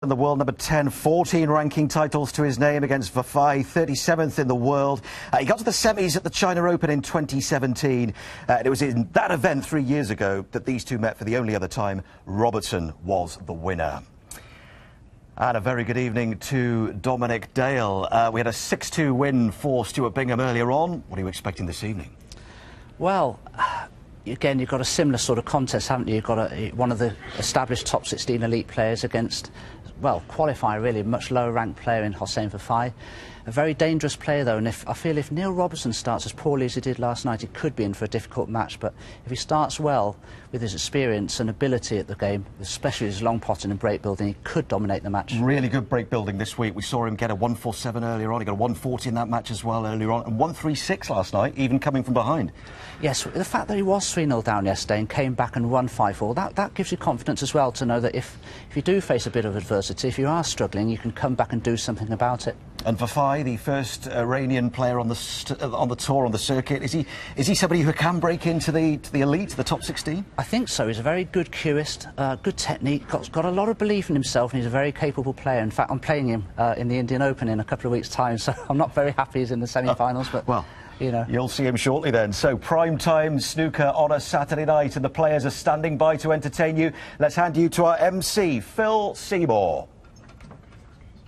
In the world, number 10, 14 ranking titles to his name against Vafaei, 37th in the world. He got to the semis at the China Open in 2017. And it was in that event 3 years ago that these two met for the only other time. Robertson was the winner. And a very good evening to Dominic Dale. We had a 6-2 win for Stuart Bingham earlier on. What are you expecting this evening? Well, again, you've got a similar sort of contest, haven't you? You've got one of the established top 16 elite players against, well, qualifier really, a much lower ranked player in Hossein Vafaei. A very dangerous player though, and I feel if Neil Robertson starts as poorly as he did last night, he could be in for a difficult match. But if he starts well with his experience and ability at the game, especially his long potting and break building, he could dominate the match. Really good break building this week. We saw him get a 147 earlier on. He got a 140 in that match as well earlier on, and 136 last night, even coming from behind. Yes, the fact that he was 3-0 down yesterday and came back and won 5-4, that gives you confidence as well to know that if you do face a bit of adversity, if you are struggling, you can come back and do something about it. And Vafaei, the first Iranian player on the tour, on the circuit, is he somebody who can break into the elite, the top 16? I think so. He's a very good cueist, good technique, got a lot of belief in himself, and he's a very capable player. In fact, I'm playing him in the Indian Open in a couple of weeks' time, so I'm not very happy he's in the semi-finals, but... Well, you know. You'll see him shortly then. So, prime time snooker on a Saturday night, and the players are standing by to entertain you. Let's hand you to our MC, Phil Seymour.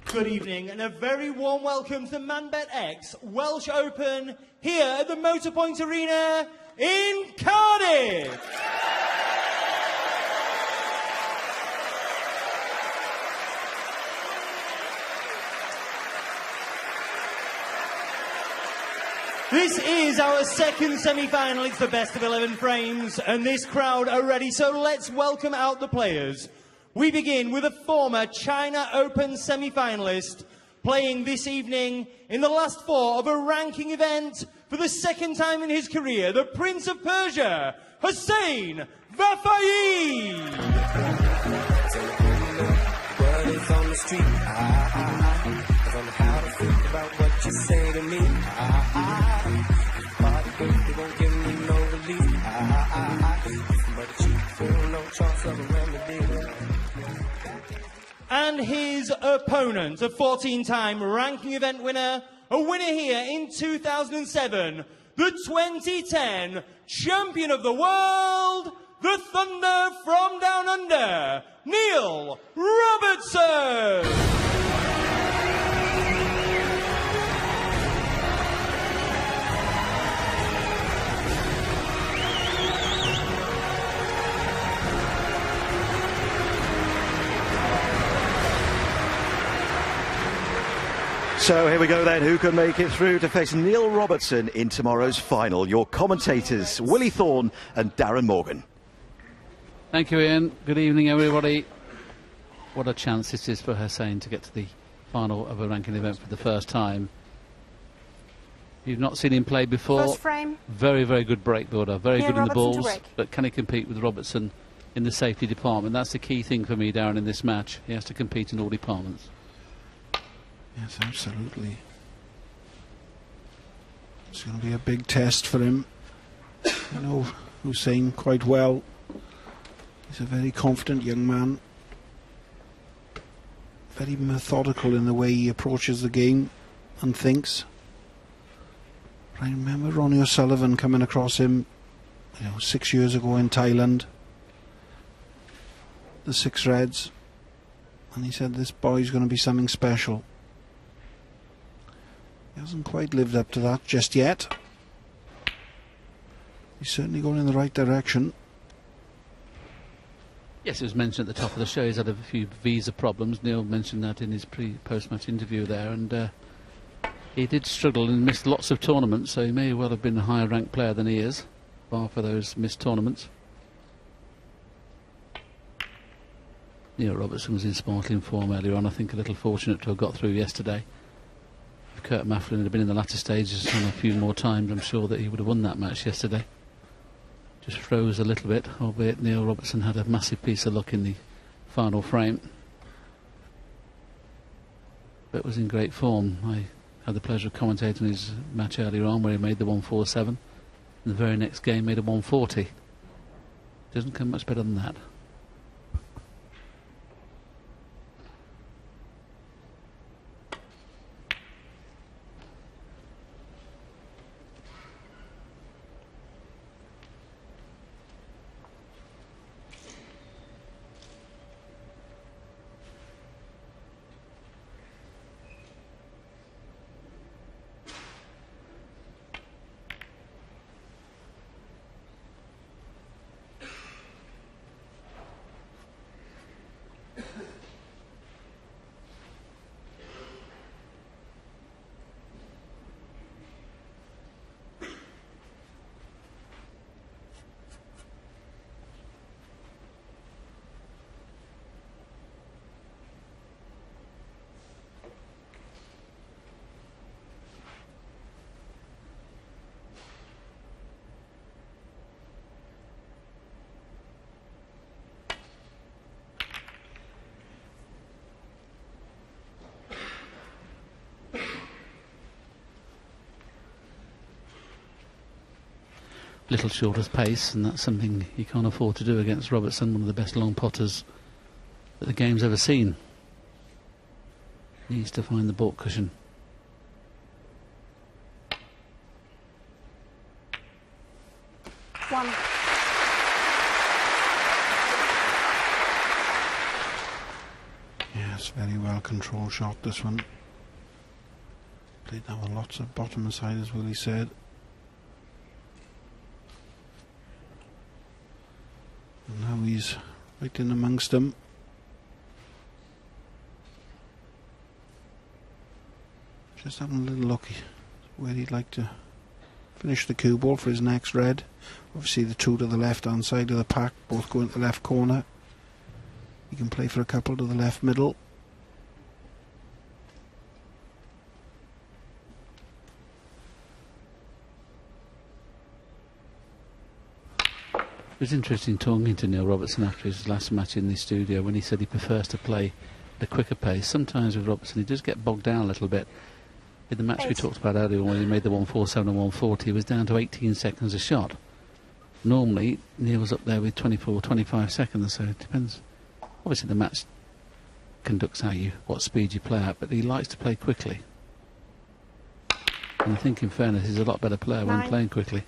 Good evening and a very warm welcome to ManbetX Welsh Open here at the Motorpoint Arena in Cardiff. This is our second semi-final. It's the best of 11 frames, and this crowd are ready, so let's welcome out the players. We begin with a former China Open semi-finalist playing this evening in the last four of a ranking event for the second time in his career, the Prince of Persia, Hossein Vafaei. And his opponent, a 14-time ranking event winner, a winner here in 2007, the 2010 champion of the world, the Thunder from Down Under, Neil Robertson. So here we go then, who can make it through to face Neil Robertson in tomorrow's final? Your commentators, Willie Thorne and Darren Morgan. Thank you, Ian. Good evening, everybody. What a chance this is for Hossein to get to the final of a ranking event for the first time. You've not seen him play before. First frame. Very, very good break builder, very good in the Robertson balls. But can he compete with Robertson in the safety department? That's the key thing for me, Darren, in this match. He has to compete in all departments. Yes, absolutely. It's going to be a big test for him. I know Hossein quite well. He's a very confident young man. Very methodical in the way he approaches the game and thinks. I remember Ronnie O'Sullivan coming across him 6 years ago in Thailand. The Six Reds. And he said this boy's going to be something special. He hasn't quite lived up to that just yet. He's certainly going in the right direction. Yes, it was mentioned at the top of the show he's had a few visa problems. Neil mentioned that in his post-match interview there, and he did struggle and missed lots of tournaments, so he may well have been a higher ranked player than he is, bar for those missed tournaments. Neil Robertson was in sparkling form earlier on. I think a little fortunate to have got through yesterday. If Kurt Mafflin had been in the latter stages on a few more times, I'm sure that he would have won that match yesterday. Just froze a little bit, albeit Neil Robertson had a massive piece of luck in the final frame. But was in great form. I had the pleasure of commentating his match earlier on where he made the 147. And the very next game made a 140. Doesn't come much better than that. little short of pace, and that's something he can't afford to do against Robertson, one of the best long potters that the game's ever seen. Needs to find the baulk cushion. One. Yes, very well controlled shot, this one. Played that with lots of bottom and side, as Willie said. And now he's right in amongst them. Just having a little look where he'd like to finish the cue ball for his next red. Obviously the two to the left hand side of the pack both go into the left corner. He can play for a couple to the left middle. It was interesting talking to Neil Robertson after his last match in the studio when he said he prefers to play at a quicker pace. Sometimes with Robertson he does get bogged down a little bit. In the match we talked about earlier when he made the 147 and 140, he was down to 18 seconds a shot. Normally Neil's up there with 24, 25 seconds, so it depends. Obviously the match conducts what speed you play at, but he likes to play quickly. And I think in fairness he's a lot better player when playing quickly.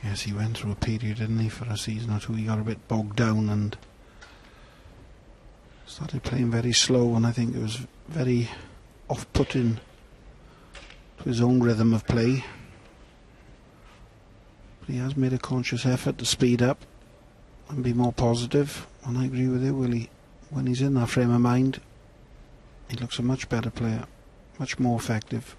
Yes, he went through a period, didn't he, for a season or two. He got a bit bogged down and started playing very slow, and I think it was very off-putting to his own rhythm of play. But he has made a conscious effort to speed up and be more positive, and I agree with you, Willie. When he's in that frame of mind, he looks a much better player, much more effective.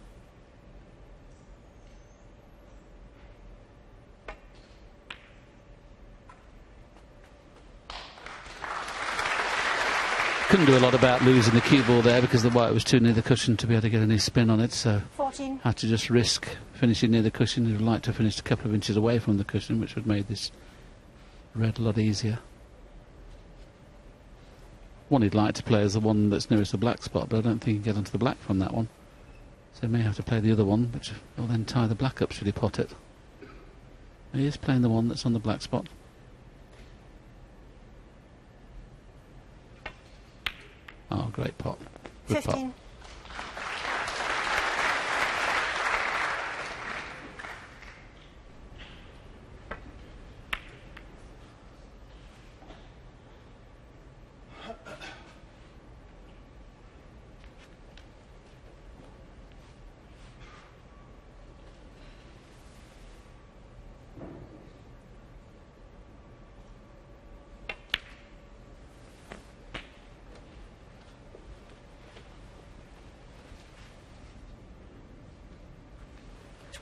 Couldn't do a lot about losing the cue ball there because the white was too near the cushion to be able to get any spin on it, so 14. Had to just risk finishing near the cushion. He would like to have finished a couple of inches away from the cushion, which would have made this red a lot easier. One he'd like to play is the one that's nearest the black spot, but I don't think he can get onto the black from that one, so he may have to play the other one, which will then tie the black up should he pot it. He is playing the one that's on the black spot. Oh, great pot. Good 15. pot.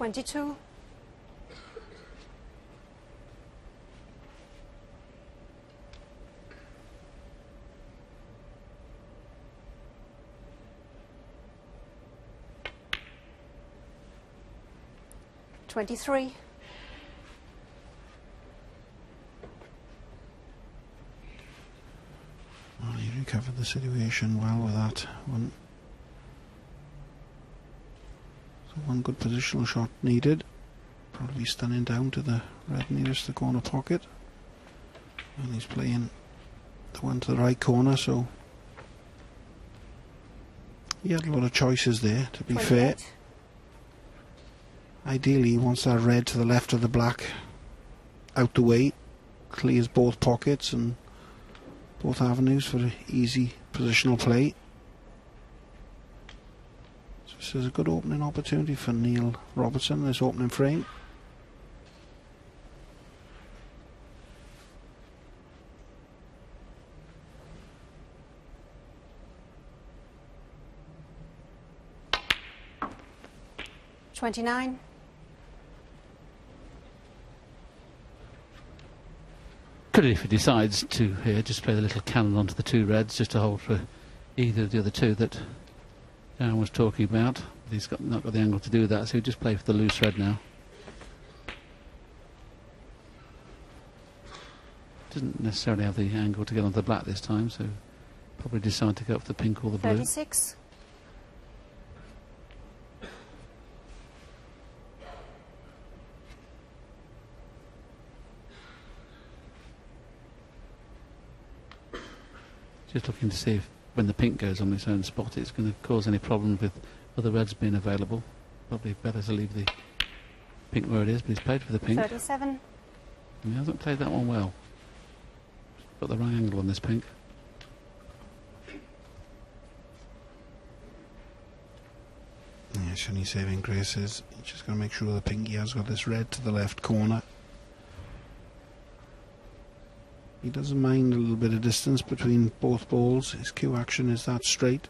$22. $23. Well, he recovered the situation well with that one. So one good positional shot needed. Probably stunning down to the red nearest the corner pocket. And he's playing the one to the right corner, so he had a lot of choices there, to be 28. fair. Ideally he wants that red to the left of the black out the way, clears both pockets and both avenues for easy positional play. So this is a good opening opportunity for Neil Robertson in this opening frame. $29. Could, if he decides to here, just play the little cannon onto the two reds, just to hold for either of the other two that Darren was talking about. But he's not got the angle to do that, so he'll just play for the loose red now. Doesn't necessarily have the angle to get onto the black this time, so probably decide to go for the pink or the blue. 36. Just looking to see if when the pink goes on its own spot, it's going to cause any problems with other reds being available. Probably better to leave the pink where it is, but he's played for the pink. 37. And he hasn't played that one well. Got the right angle on this pink. Yeah, shiny saving graces. He's just going to make sure the pinky has got this red to the left corner. He doesn't mind a little bit of distance between both balls. His cue action is that straight.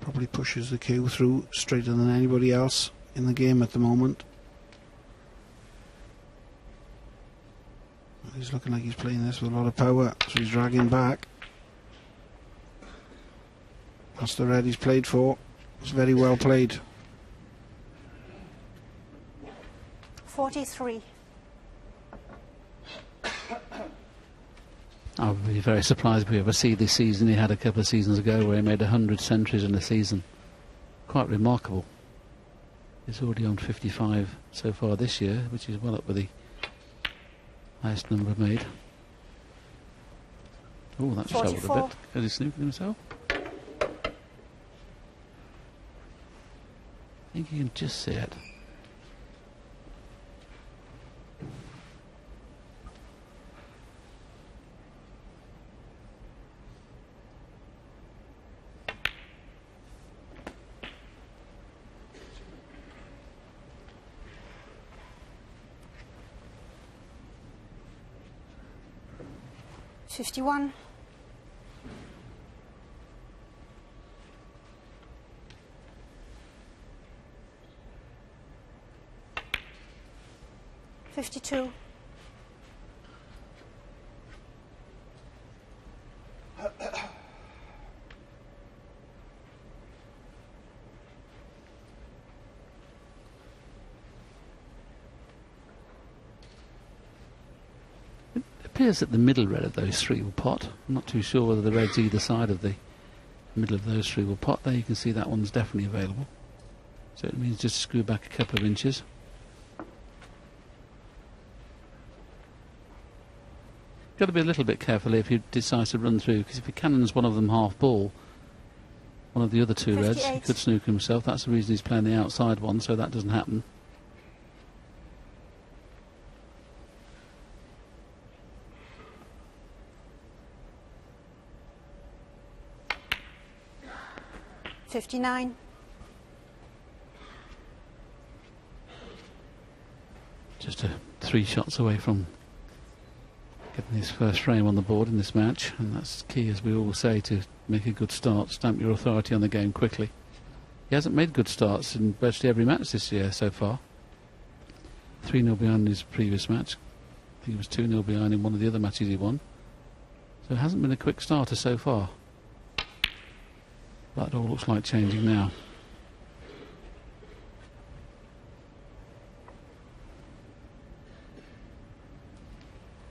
Probably pushes the cue through straighter than anybody else in the game at the moment. He's looking like he's playing this with a lot of power, so he's dragging back. That's the red he's played for. It's very well played. 43. I would be very surprised if we ever see this season he had a couple of seasons ago where he made 100 centuries in a season. Quite remarkable. He's already on 55 so far this year, which is well up with the highest number made. Oh, that shoveled a bit. Has he snooping himself? I think you can just see it. $51. $52. It appears that the middle red of those three will pot. I'm not too sure whether the reds either side of the middle of those three will pot. There you can see that one's definitely available. So it means just screw back a couple of inches. Got to be a little bit careful if he decides to run through, because if he cannons one of them half ball, one of the other two reds, he could snooker himself. That's the reason he's playing the outside one, so that doesn't happen. $59. Just 3 shots away from getting his first frame on the board in this match, and that's key, as we always say, to make a good start. Stamp your authority on the game quickly. He hasn't made good starts in virtually every match this year so far. 3-0 behind in his previous match. I think he was 2-0 behind in one of the other matches he won. So it hasn't been a quick starter so far. That all looks like changing now.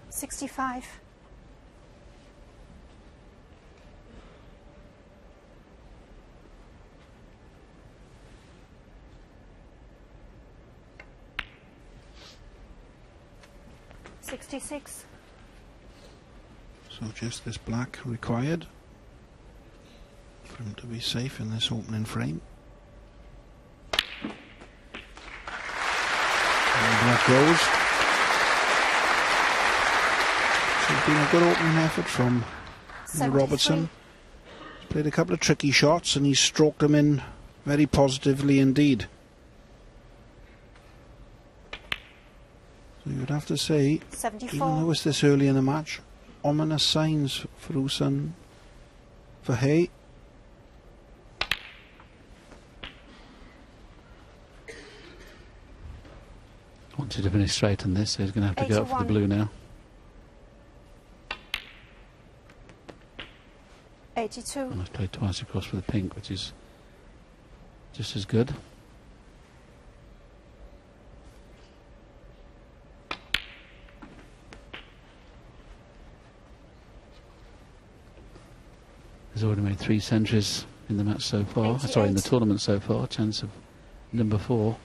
$65. $66. So just this black required for him to be safe in this opening frame. And black goes. So it's been a good opening effort from Robertson. He's played a couple of tricky shots and he's stroked them in very positively indeed. So you would have to say, 74. even though it's this early in the match, ominous signs for Hossein Vafaei. Wanted to finish straight on this, so he's going to have to go up for the blue now. 82. And I've played twice across for the pink, which is just as good. He's already made 3 centuries in the match so far. Sorry, in the tournament so far. Chance of number 4.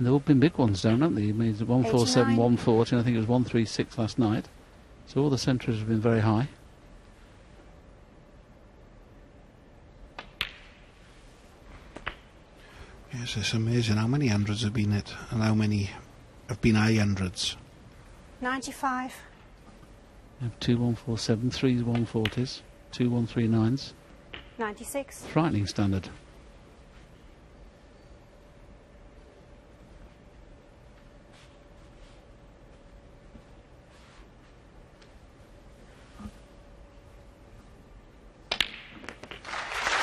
And they've all been big ones down, haven't they? He made 147, 89. 140, and I think it was 136 last night. So all the centres have been very high. Yes, it's amazing how many hundreds have been hit and how many have been high hundreds. 95. You have 2 147, 3 140s, 2 139s. 96. Frightening standard.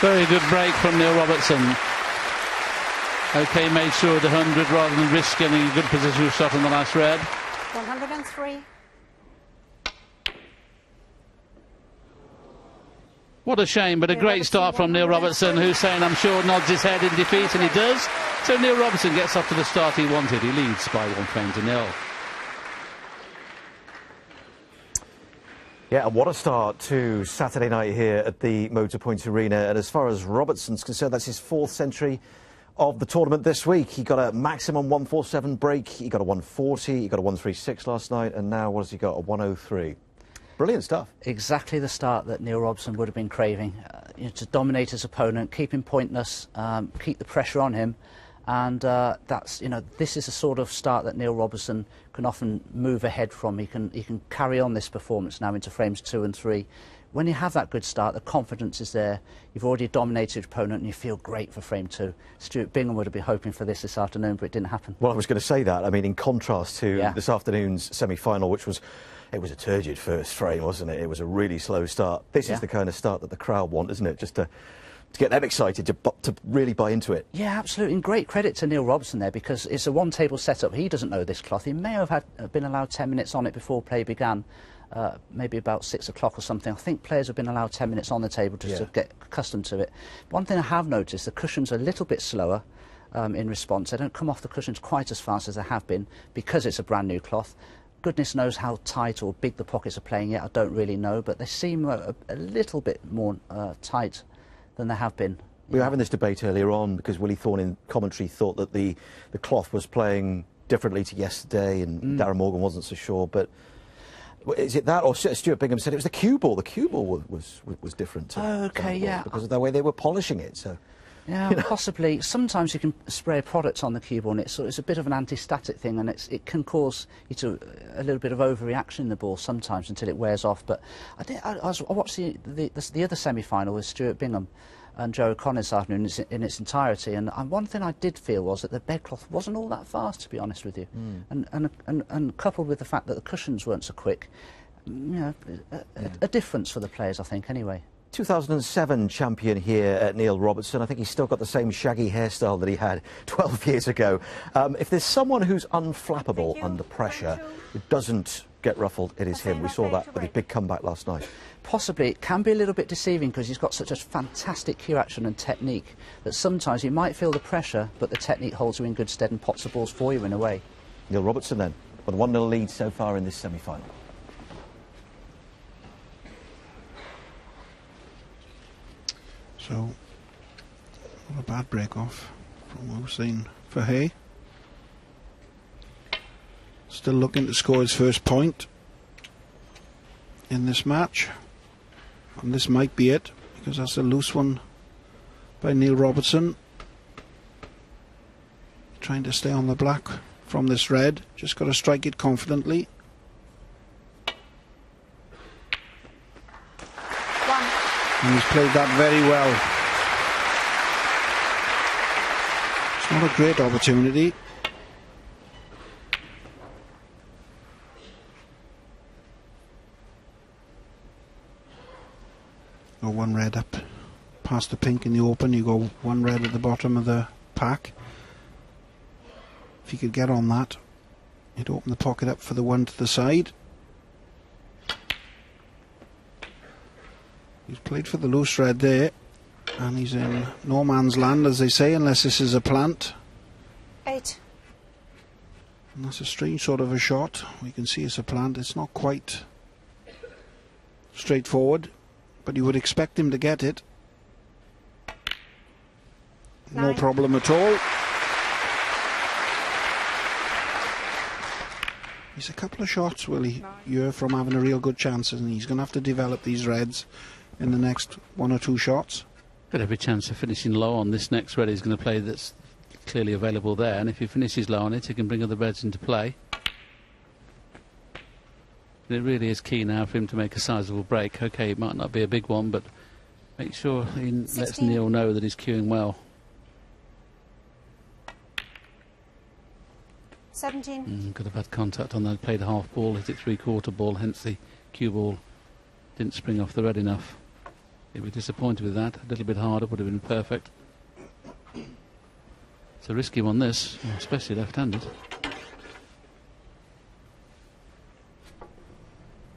Very good break from Neil Robertson. OK, made sure of the 100 rather than risk getting a good positional shot on the last red. 103. What a shame, but a great start from Neil Robertson. Hossein, I'm sure, nods his head in defeat, and he does. So Neil Robertson gets up to the start he wanted. He leads by 1 frame to 0. Yeah, and what a start to Saturday night here at the Motorpoint Arena. And as far as Robertson's concerned, that's his 4th century of the tournament this week. He got a maximum 147 break, he got a 140, he got a 136 last night, and now what has he got? A 103. Brilliant stuff. Exactly the start that Neil Robertson would have been craving. To dominate his opponent, keep him pointless, keep the pressure on him. And that's, this is the sort of start that Neil Robertson can often move ahead from. He can carry on this performance now into frames 2 and 3. When you have that good start, the confidence is there. You've already dominated your opponent and you feel great for frame 2. Stuart Bingham would have been hoping for this afternoon, but it didn't happen. Well, I was going to say that. I mean, in contrast to this afternoon's semi-final, which was... It was a turgid first frame, wasn't it? It was a really slow start. This is the kind of start that the crowd want, isn't it? Just to get them excited, to really buy into it. Yeah, absolutely. And great credit to Neil Robertson there, because it's a one-table setup. He doesn't know this cloth. He may have been allowed 10 minutes on it before play began, maybe about 6 o'clock or something. I think players have been allowed 10 minutes on the table just to get accustomed to it. One thing I have noticed, the cushions are a little bit slower in response. They don't come off the cushions quite as fast as they have been because it's a brand new cloth. Goodness knows how tight or big the pockets are playing yet, I don't really know, but they seem a little bit more tight than they have been. We were having this debate earlier on because Willie Thorne in commentary thought that the cloth was playing differently to yesterday, and Darren Morgan wasn't so sure, but is it that, or Stuart Bingham said it was the cue ball. The cue ball was different. Because of the way they were polishing it, so... Yeah, possibly. Sometimes you can spray a product on the cue ball, and it's a bit of an anti-static thing, and it can cause you to a little bit of overreaction in the ball sometimes until it wears off. But I watched the other semi-final with Stuart Bingham and Joe O'Connor this afternoon in its entirety, and one thing I did feel was that the bedcloth wasn't all that fast, to be honest with you, and coupled with the fact that the cushions weren't so quick, a difference for the players, I think, anyway. 2007 champion here, Neil Robertson. I think he's still got the same shaggy hairstyle that he had 12 years ago. If there's someone who's unflappable under pressure, who doesn't get ruffled, it is him. We saw that with his big comeback last night. Possibly. It can be a little bit deceiving because he's got such a fantastic cue action and technique that sometimes you might feel the pressure, but the technique holds you in good stead and pots the balls for you in a way. Neil Robertson then, with a 1-0 lead so far in this semi-final. So, not a bad break-off from Hossein Vafaei. Still looking to score his first point in this match. And this might be it, because that's a loose one by Neil Robertson. Trying to stay on the black from this red. Just got to strike it confidently. And he's played that very well. It's not a great opportunity. Go 1 red up past the pink in the open. You go 1 red at the bottom of the pack. If you could get on that, you'd open the pocket up for the 1 to the side. He's played for the loose red there, and he's in no man's land, as they say, unless this is a plant. 8. And that's a strange sort of a shot. We can see it's a plant. It's not quite straightforward, but you would expect him to get it. 9. No problem at all. He's a couple of shots, Willie, you're from having a real good chance, and he's going to have to develop these reds in the next 1 or 2 shots. Got every chance of finishing low on this next red he's going to play that's clearly available there, and if he finishes low on it, he can bring other reds into play. And it really is key now for him to make a sizable break. Okay, it might not be a big one, but make sure he lets Neil know that he's cueing well. 17. Could have had contact on that, played a half ball, hit it 3/4 ball, hence the cue ball didn't spring off the red enough. He'd be disappointed with that. A little bit harder would have been perfect. It's a risky one, this, especially left-handed.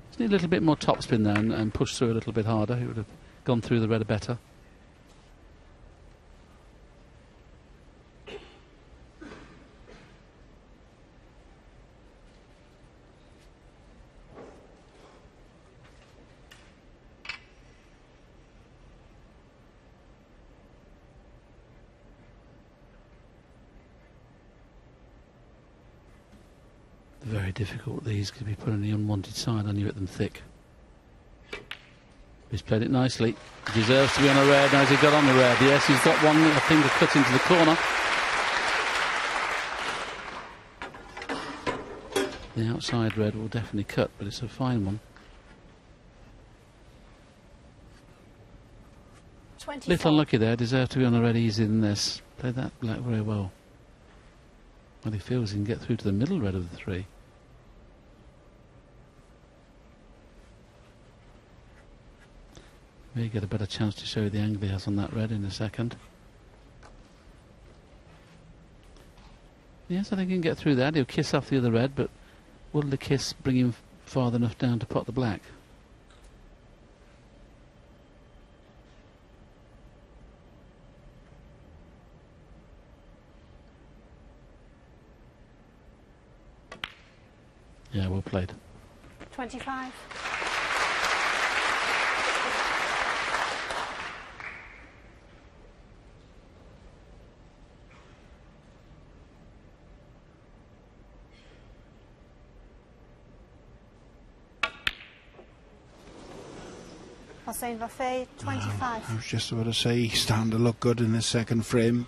Just need a little bit more topspin there and push through a little bit harder. He would have gone through the red better. Very difficult, these could be putting the unwanted side on you at them thick. He's played it nicely. He deserves to be on a red. Now, has he got on the red? Yes, he's got one little finger cut into the corner. The outside red will definitely cut, but it's a fine one. 24. Little unlucky there. Deserved to be on a red easier than this. Played that black very well. Well, he feels he can get through to the middle red of the 3. May get a better chance to show you the angle he has on that red in a second. Yes, I think he can get through that. He'll kiss off the other red, but will the kiss bring him far enough down to pot the black? Yeah, well played. 25. Hossein Vafaei, 25. I was just about to say he's starting to look good in this second frame.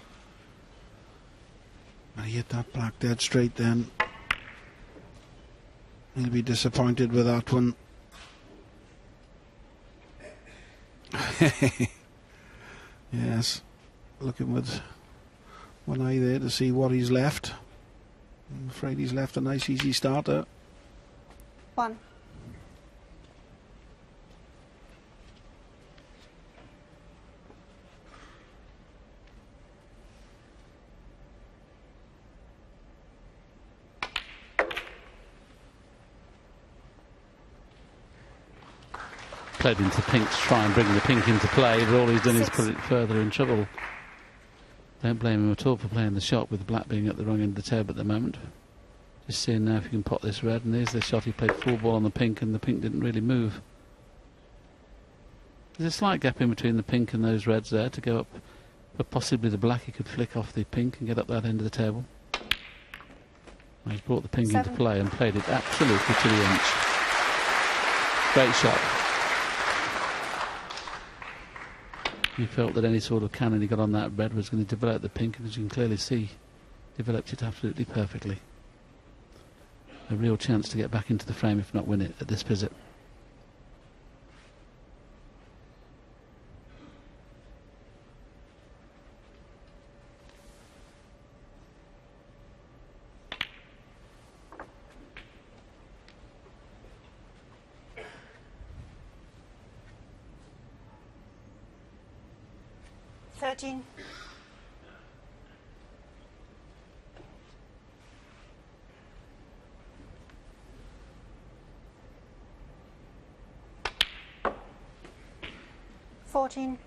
And he hit that black dead straight then. He'll be disappointed with that one. Yes, looking with one eye there to see what he's left. I'm afraid he's left a nice easy starter. 1. Played into pink to try and bring the pink into play, but all he's done is put it further in trouble. Don't blame him at all for playing the shot with the black being at the wrong end of the table at the moment. Just seeing now if you can pot this red, and there's the shot. He played full ball on the pink and the pink didn't really move. There's a slight gap in between the pink and those reds there to go up, but possibly the black he could flick off the pink and get up that end of the table. He's brought the pink 7. into play and played it absolutely to the inch. Great shot. He felt that any sort of cannon he got on that red was going to develop the pink, and as you can clearly see, developed it absolutely perfectly. A real chance to get back into the frame, if not win it, at this visit. Thirteen. Fourteen.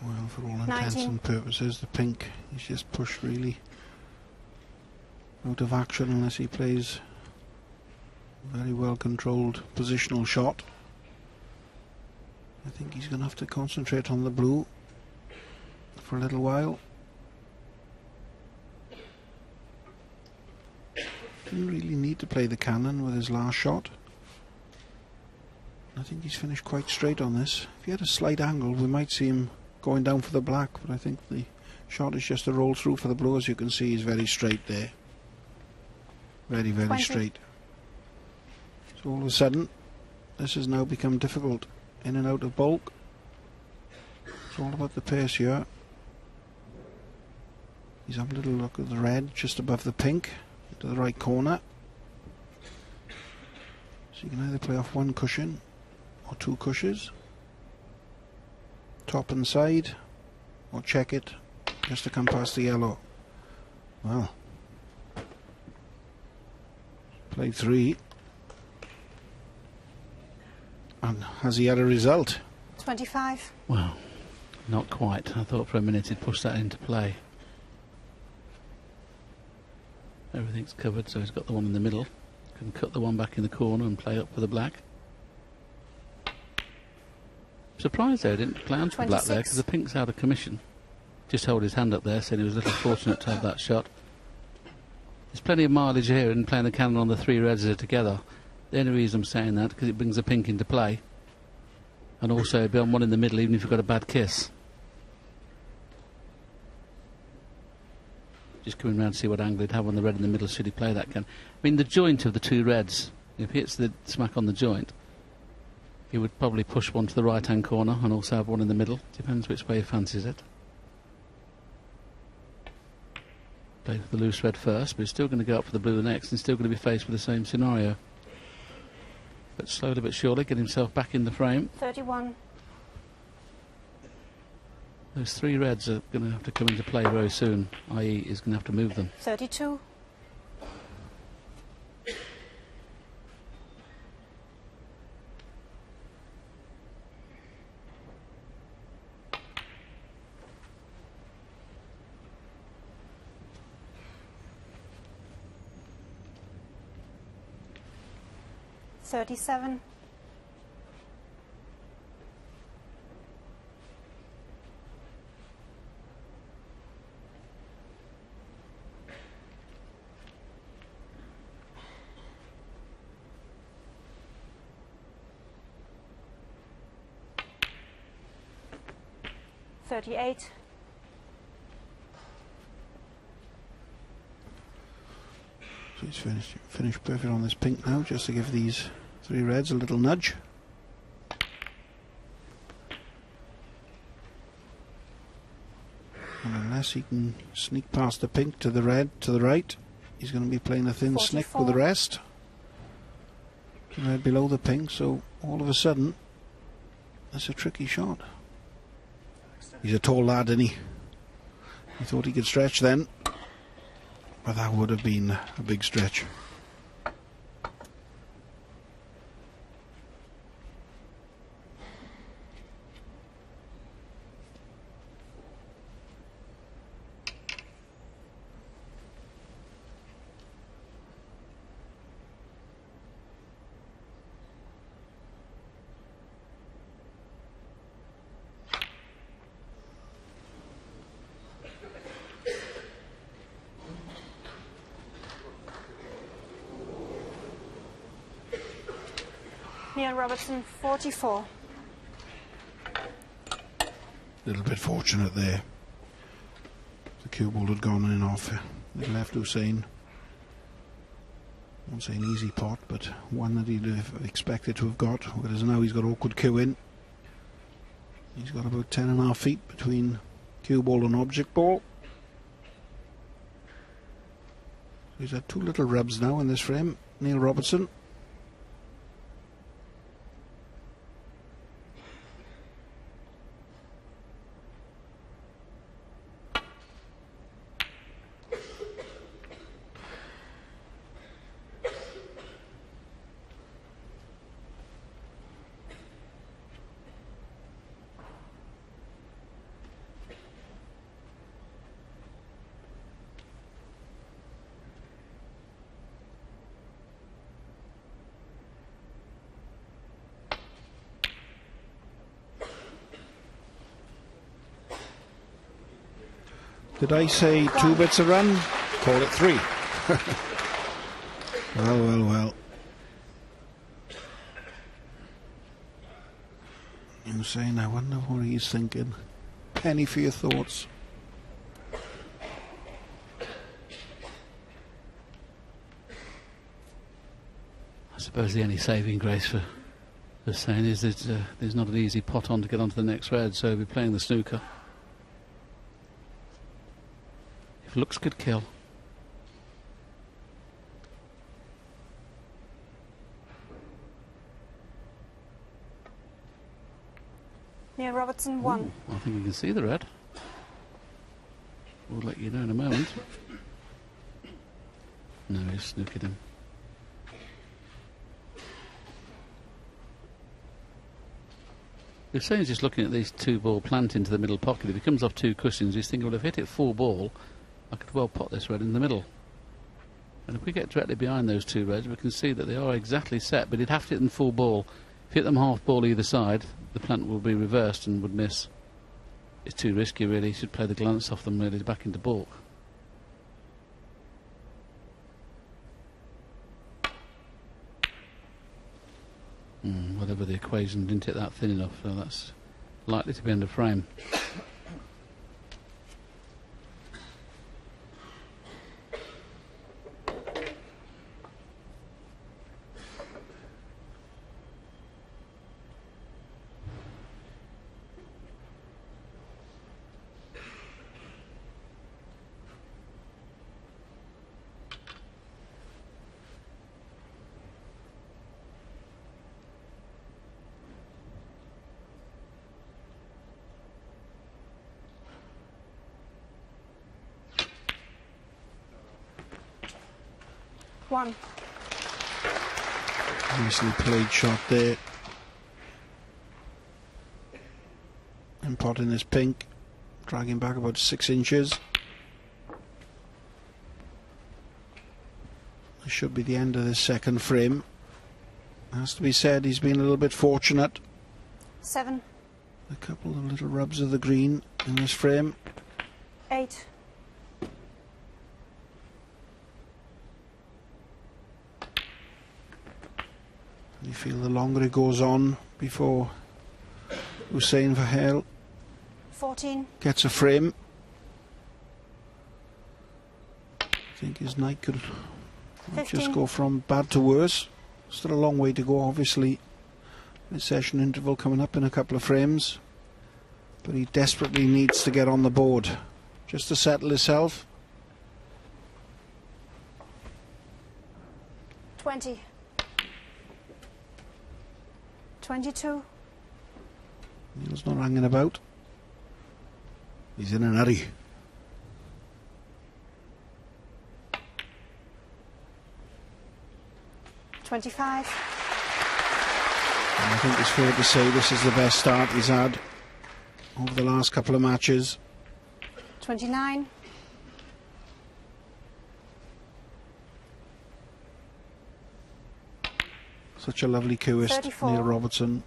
Well, for all intents 19. and purposes, the pink is just pushed really out of action unless he plays a very well controlled positional shot. I think he's going to have to concentrate on the blue for a little while. Didn't really need to play the cannon with his last shot. I think he's finished quite straight on this. If he had a slight angle, we might see him going down for the black, but I think the shot is just a roll through for the blue. As you can see, he's very straight there. Very, very 20. straight. So all of a sudden, this has now become difficult. In and out of bulk. It's all about the pace here. He's having a little look at the red just above the pink, into the right corner. So you can either play off one cushion or two cushions, top and side, or check it just to come past the yellow. Well, played 3. And has he had a result? 25. Well, not quite. I thought for a minute he'd push that into play. Everything's covered, so he's got the one in the middle. Can cut the one back in the corner and play up for the black. Surprised though, he didn't play on for black there, 26. because the pink's out of commission. Just hold his hand up there, saying he was a little fortunate to have that shot. There's plenty of mileage here in playing the cannon on the 3 reds as are together. The only reason I'm saying that, because it brings the pink into play. And also be on one in the middle, even if you've got a bad kiss. Just coming round to see what angle he'd have on the red in the middle should he play that can. I mean, the joint of the 2 reds, if he hits the smack on the joint, he would probably push one to the right hand corner and also have one in the middle. Depends which way he fancies it. Play with the loose red first, but he's still going to go up for the blue next and still going to be faced with the same scenario. But slowly but surely get himself back in the frame. 31. Those 3 reds are going to have to come into play very soon, i.e. he's going to have to move them. 32. $37. $38. So he's finished perfect on this pink now, just to give these 3 reds a little nudge. And unless he can sneak past the pink to the red to the right, he's going to be playing a thin snick with the 44. rest. The red below the pink, so all of a sudden, that's a tricky shot. He's a tall lad, isn't he? He thought he could stretch then, but that would have been a big stretch. Neil Robertson, 44. A little bit fortunate there. The cue ball had gone in off. It left Hossein. I won't say an easy pot, but one that he'd have expected to have got. Whereas now he's got awkward cue in. He's got about 10.5 feet between cue ball and object ball. He's had 2 little rubs now in this frame. Neil Robertson. Did I say 2 bits a run? Call it 3. Well. Hossein, I wonder what he's thinking. Penny for your thoughts. I suppose the only saving grace for Hossein is that there's not an easy pot on to get onto the next red, so he'll be playing the snooker. If looks could kill. Neil Robertson, 1. Ooh, I think you can see the red. We'll let you know in a moment. No, he's snookered him. Hussein's just looking at these 2-ball plant into the middle pocket. If he comes off 2 cushions, he's thinking, well, if I hit it 4-ball, I could well pot this red in the middle. And if we get directly behind those 2 reds, we can see that they are exactly set, but he'd have to hit them 4-ball. If you hit them half-ball either side, the plant will be reversed and would miss. It's too risky, really. He should play the glance off them, really, back into balk. Whatever the equation, didn't hit that thin enough, so that's likely to be under frame. One. Nicely played shot there. And potting this pink, dragging back about 6 inches. This should be the end of this second frame. Has to be said, he's been a little bit fortunate. 7. A couple of little rubs of the green in this frame. 8. You feel the longer it goes on before Hossein Vafaei 14. gets a frame. I think his night could might just 15. go from bad to worse. Still a long way to go, obviously. Mid session interval coming up in a couple of frames. But he desperately needs to get on the board just to settle himself. 20. 22. Neil's not hanging about. He's in a hurry. $25. And I think it's fair to say this is the best start he's had over the last couple of matches. 29. Such a lovely cooist, 34. Neil Robertson.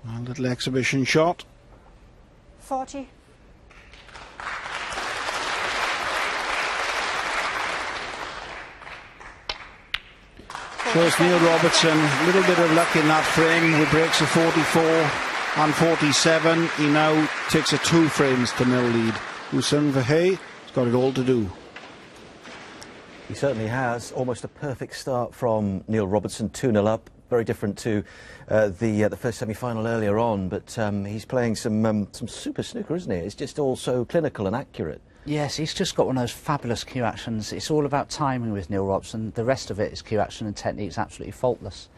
A little exhibition shot. 40. Shows Neil Robertson a little bit of luck in that frame with breaks of 44 and 47. He now takes a 2 frames to nil lead. Hossein Vafaei has got it all to do. He certainly has. Almost a perfect start from Neil Robertson, 2-0 up. Very different to the first semi-final earlier on, but he's playing some super snooker, isn't he? It's just all so clinical and accurate. Yes, he's just got one of those fabulous cue actions. It's all about timing with Neil Robertson. The rest of it is cue action and technique's absolutely faultless.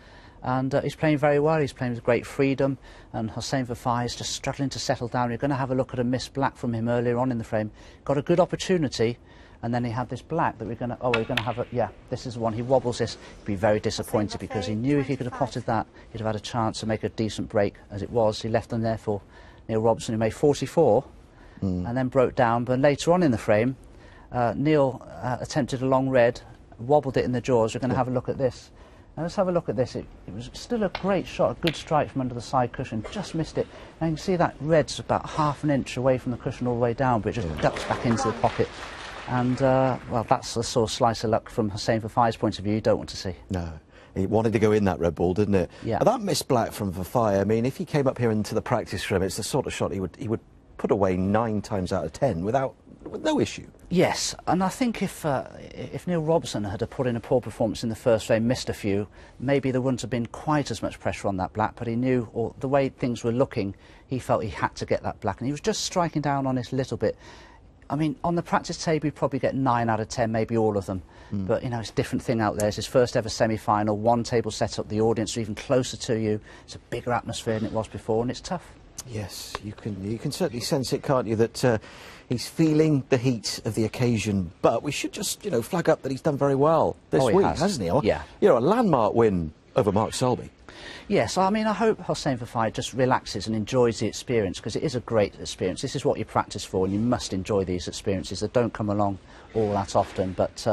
And he's playing very well. He's playing with great freedom. And Hossein Vafaei is just struggling to settle down. You're going to have a look at a missed black from him earlier on in the frame. Got a good opportunity. And then he had this black that we're going to have a, yeah, this is the one. He wobbles this. He'd be very disappointed because he knew if he could have potted that, he'd have had a chance to make a decent break. As it was, he left them there for Neil Robertson, who made 44 and then broke down. But later on in the frame, Neil attempted a long red, wobbled it in the jaws. We're going to have a look at this. Now let's have a look at this. It was still a great shot, a good strike from under the side cushion, just missed it. And you can see that red's about half an inch away from the cushion all the way down, but it just ducks back into the pocket. And, well, that's the sort of slice of luck from Hossein Vafaei's point of view you don't want to see. No. He wanted to go in that red ball, didn't it? Yeah. That missed black from Vafaei, I mean, if he came up here into the practice room, it's the sort of shot he would put away 9 times out of 10 with no issue. Yes, and I think if Neil Robertson had put in a poor performance in the first frame, missed a few, maybe there wouldn't have been quite as much pressure on that black, but he knew, or the way things were looking, he felt he had to get that black, and he was just striking down on it a little bit. I mean, on the practice table, he'd probably get 9 out of 10, maybe all of them. But, you know, it's a different thing out there. It's his first ever semi-final, one table set up, the audience are even closer to you. It's a bigger atmosphere than it was before, and it's tough. Yes, you can certainly sense it, can't you, that he's feeling the heat of the occasion. But we should just, you know, flag up that he's done very well this week, hasn't he? Yeah. You know, a landmark win over Mark Selby. Yes, I mean, I hope Hossein Vafaei just relaxes and enjoys the experience, because it is a great experience. This is what you practice for, and you must enjoy these experiences that don't come along all that often. But,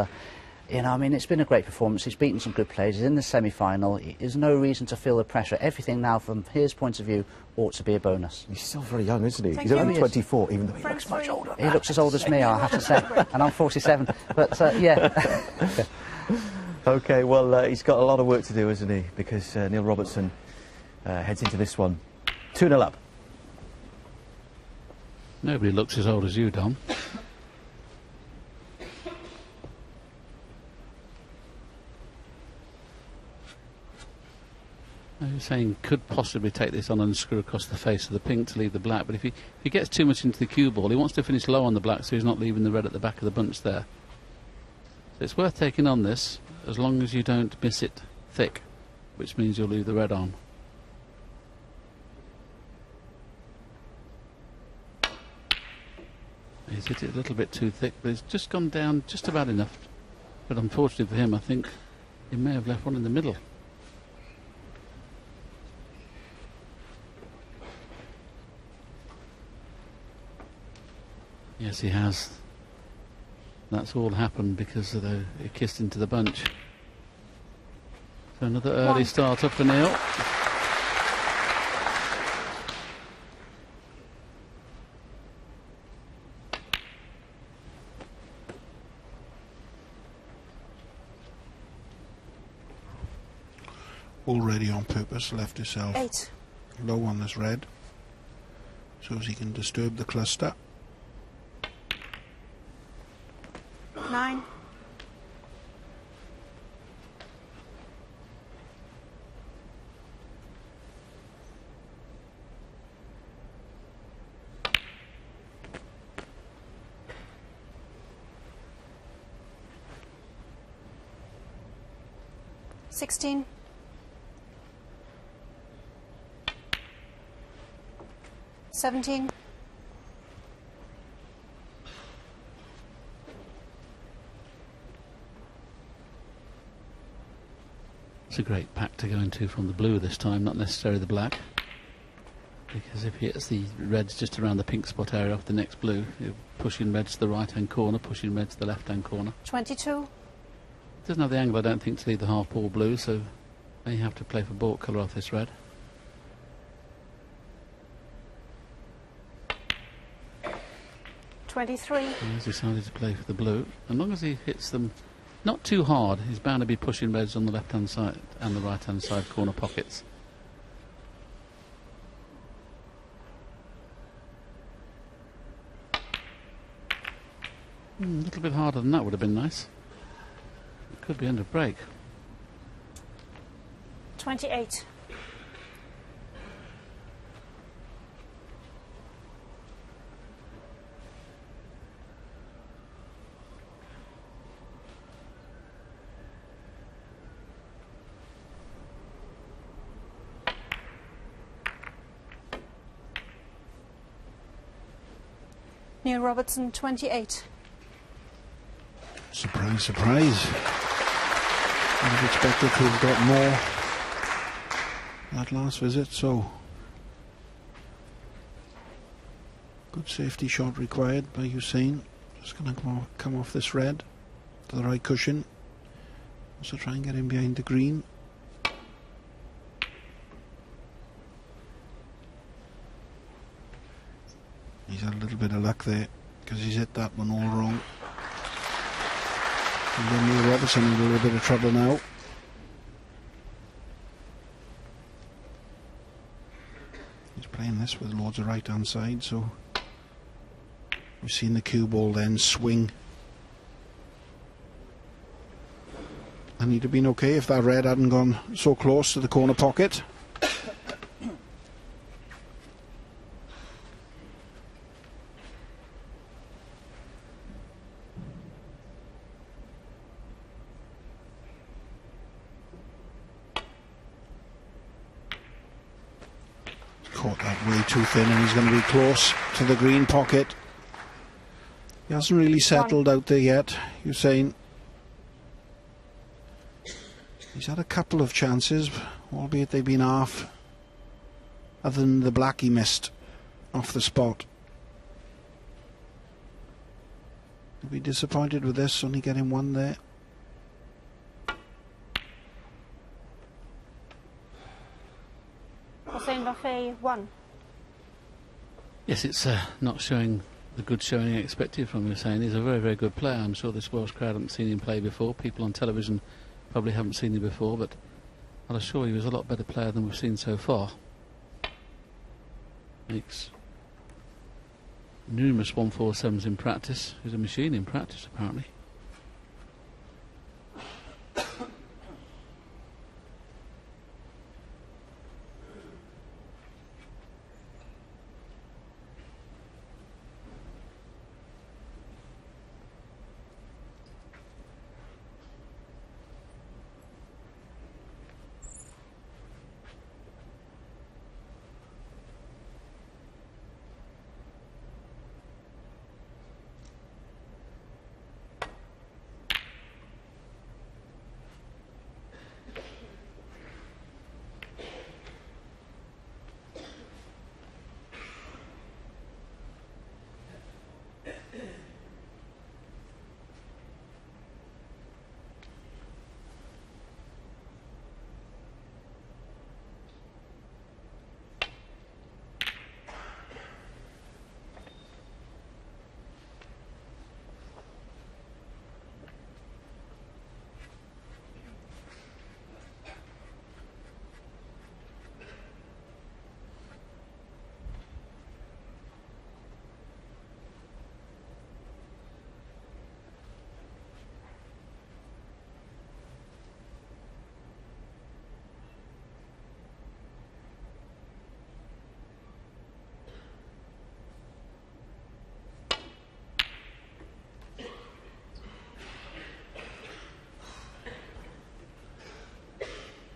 you know, I mean, it's been a great performance. He's beaten some good players. He's in the semi-final. There's no reason to feel the pressure. Everything now, from his point of view, ought to be a bonus. He's still very young, isn't he? Thank He's you. only 24, even though he looks much older. He looks as old as me, I have to say, and I'm 47. But, yeah. OK, well, he's got a lot of work to do, isn't he? Because Neil Robertson heads into this one 2-0 up. Nobody looks as old as you, Dom. You're saying could possibly take this on and screw across the face of the pink to leave the black, but if he gets too much into the cue ball, he wants to finish low on the black so he's not leaving the red at the back of the bunch there. So it's worth taking on this, as long as you don't miss it thick, which means you'll leave the red on. He's hit it a little bit too thick, but it's just gone down just about enough. But unfortunately for him, I think he may have left one in the middle. Yes, he has. That's all happened because of he kissed into the bunch. So another early start up for Neil. Already on purpose left himself 8. low on this red so as he can disturb the cluster. 9. 16. 17. It's a great pack to go into from the blue this time, not necessarily the black. Because if he hits the reds just around the pink spot area off the next blue, he'll push in reds to the right-hand corner, pushing reds to the left-hand corner. 22. Doesn't have the angle, I don't think, to leave the half-ball blue, so may have to play for baulk colour off this red. 23. He's decided to play for the blue. As long as he hits them not too hard, he's bound to be pushing reds on the left-hand side and the right-hand side corner pockets. A little bit harder than that would have been nice. It could be under break. 28. Neil Robertson, 28. Surprise, surprise. I would have expected to have got more that last visit, so good safety shot required by Hossein. Just going to come off this red to the right cushion. Also try and get in behind the green. bit of luck there, because he's hit that one all wrong. And then Neil Robertson in a little bit of trouble now. He's playing this with loads of right hand side, so we've seen the cue ball then swing. And he'd have been okay if that red hadn't gone so close to the corner pocket. Caught that way too thin, and he's going to be close to the green pocket. He hasn't really settled out there yet, Hossein. He's had a couple of chances, albeit they've been half, other than the black he missed off the spot. He'll be disappointed with this, only getting one there. Hossein Vafaei, 1. Yes, it's not showing the good showing expected from Hossein. He's a very, very good player. I'm sure this Welsh crowd haven't seen him play before. People on television probably haven't seen him before, but I'll assure you he was a lot better player than we've seen so far. Makes numerous 147s in practice. He's a machine in practice, apparently.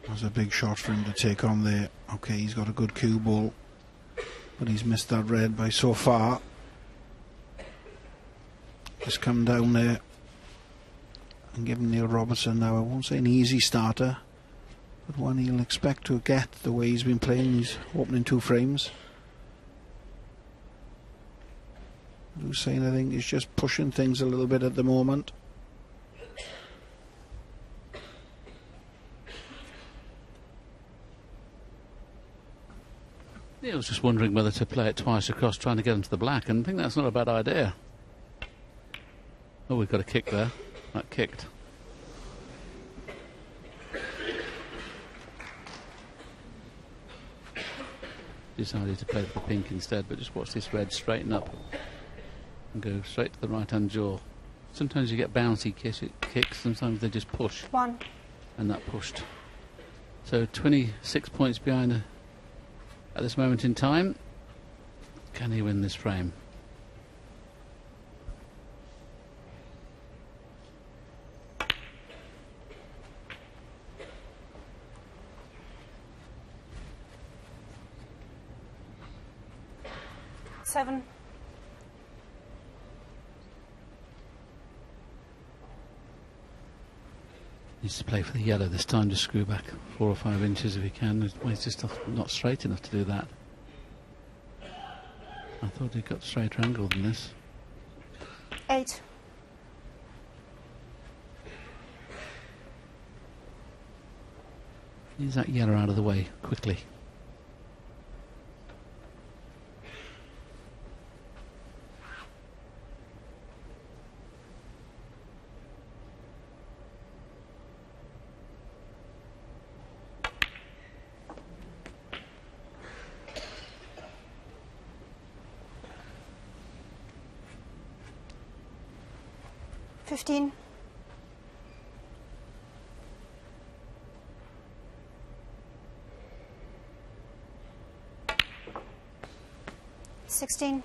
That was a big shot for him to take on there. Okay, he's got a good cue ball, but he's missed that red by so far. Just come down there and give him Neil Robertson now. I won't say an easy starter, but one he'll expect to get the way he's been playing these opening 2 frames. Hossein, I think, is just pushing things a little bit at the moment. I was just wondering whether to play it twice across, trying to get into the black, and I think that's not a bad idea. Oh, we've got a kick there. That kicked. Decided to play for the pink instead, but just watch this red straighten up and go straight to the right-hand jaw. Sometimes you get bouncy kicks, sometimes they just push. 1. And that pushed. So 26 points behind at this moment in time. Can he win this frame? Seven. Needs to play for the yellow this time to screw back 4 or 5 inches if he can. He's just not straight enough to do that. I thought he got straighter angle than this. 8. Needs that yellow out of the way quickly. 15. 16.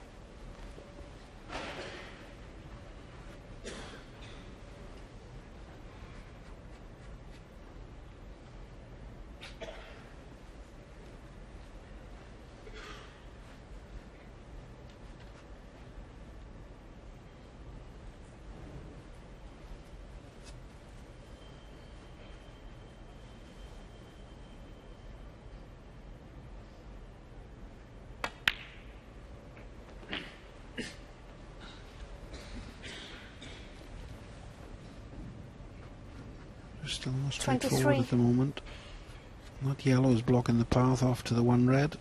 Still not straightforward 23. at the moment. That yellow is blocking the path off to the one red.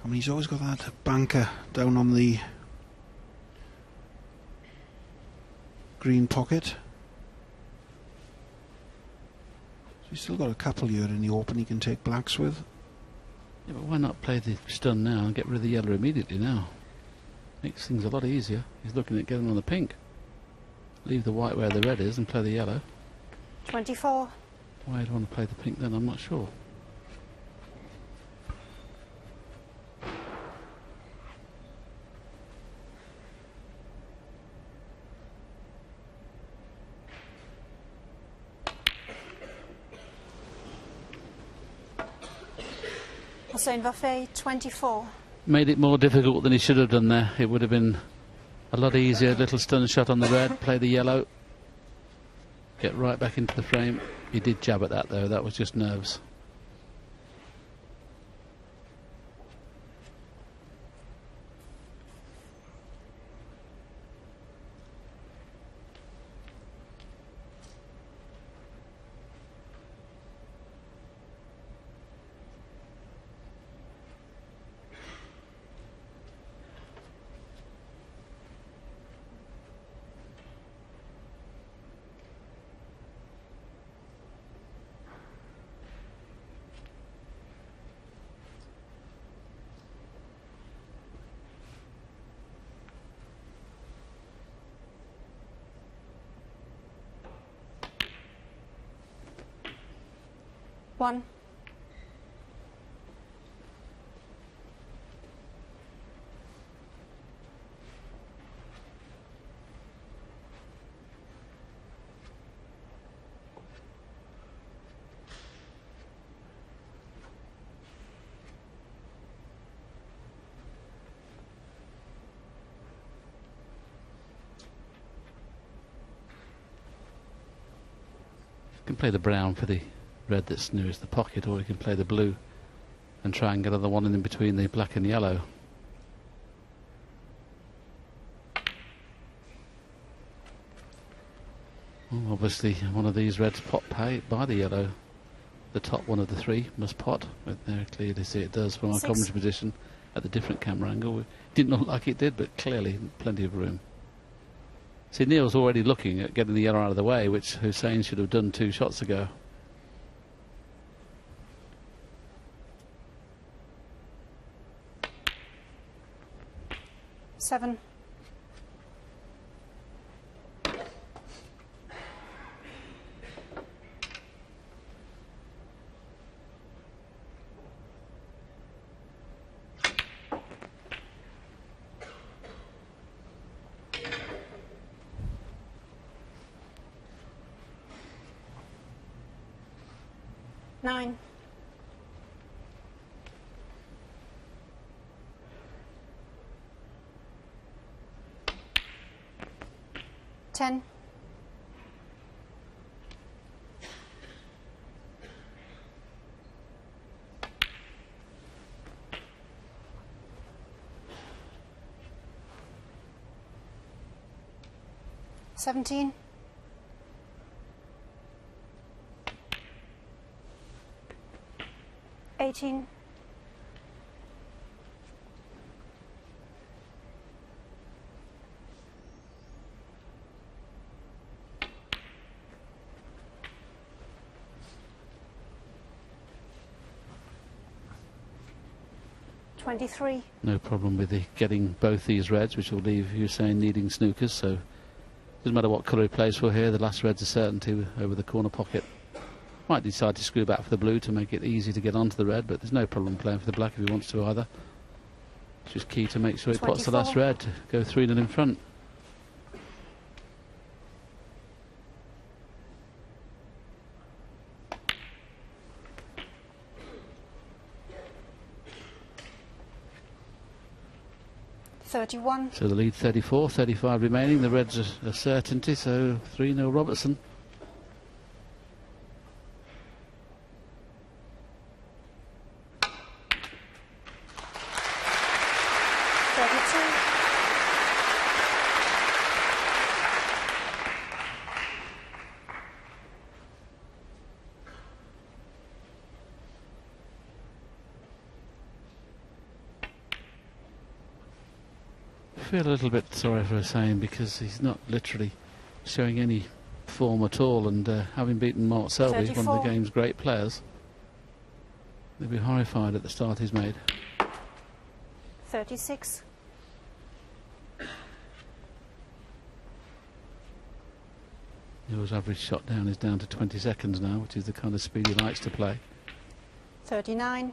I mean, he's always got that banker down on the green pocket. So he's still got a couple here in the open he can take blacks with. Yeah, but why not play the stun now and get rid of the yellow immediately now? Makes things a lot easier. He's looking at getting on the pink. Leave the white where the red is and play the yellow. 24. Why I'd want to play the pink then, I'm not sure. Hossein Vafaei, 24. Made it more difficult than he should have done there. It would have been a lot easier. Little stun shot on the red, play the yellow, get right back into the frame. He did jab at that though, that was just nerves. One. You can play the brown for the red that's nearest the pocket, or you can play the blue and try and get another one in between the black and yellow. Well, obviously one of these reds pot pay by the yellow. The top one of the three must pot, but there clearly see it does from our 6. commentary position at the different camera angle. It didn't look like it did, but clearly plenty of room. See, Neil's already looking at getting the yellow out of the way, which Hossein should have done 2 shots ago. Seven. Nine. 10. 17. 18. 20. 23. No problem with getting both these reds, which will leave Hossein needing snookers, so doesn't matter what colour he plays for here, the last red's a certainty over the corner pocket. Might decide to screw back for the blue to make it easy to get onto the red, but there's no problem playing for the black if he wants to either. It's just key to make sure he pots the last red to go 3-0 in front. So the lead 34, 35 remaining. The reds are a certainty, so 3-0 Robertson. I feel a little bit sorry for Hossein because he's not literally showing any form at all, and having beaten Mark Selby, one of the game's great players, they'll be horrified at the start he's made. 36. His average shot down is down to 20 seconds now, which is the kind of speed he likes to play. 39.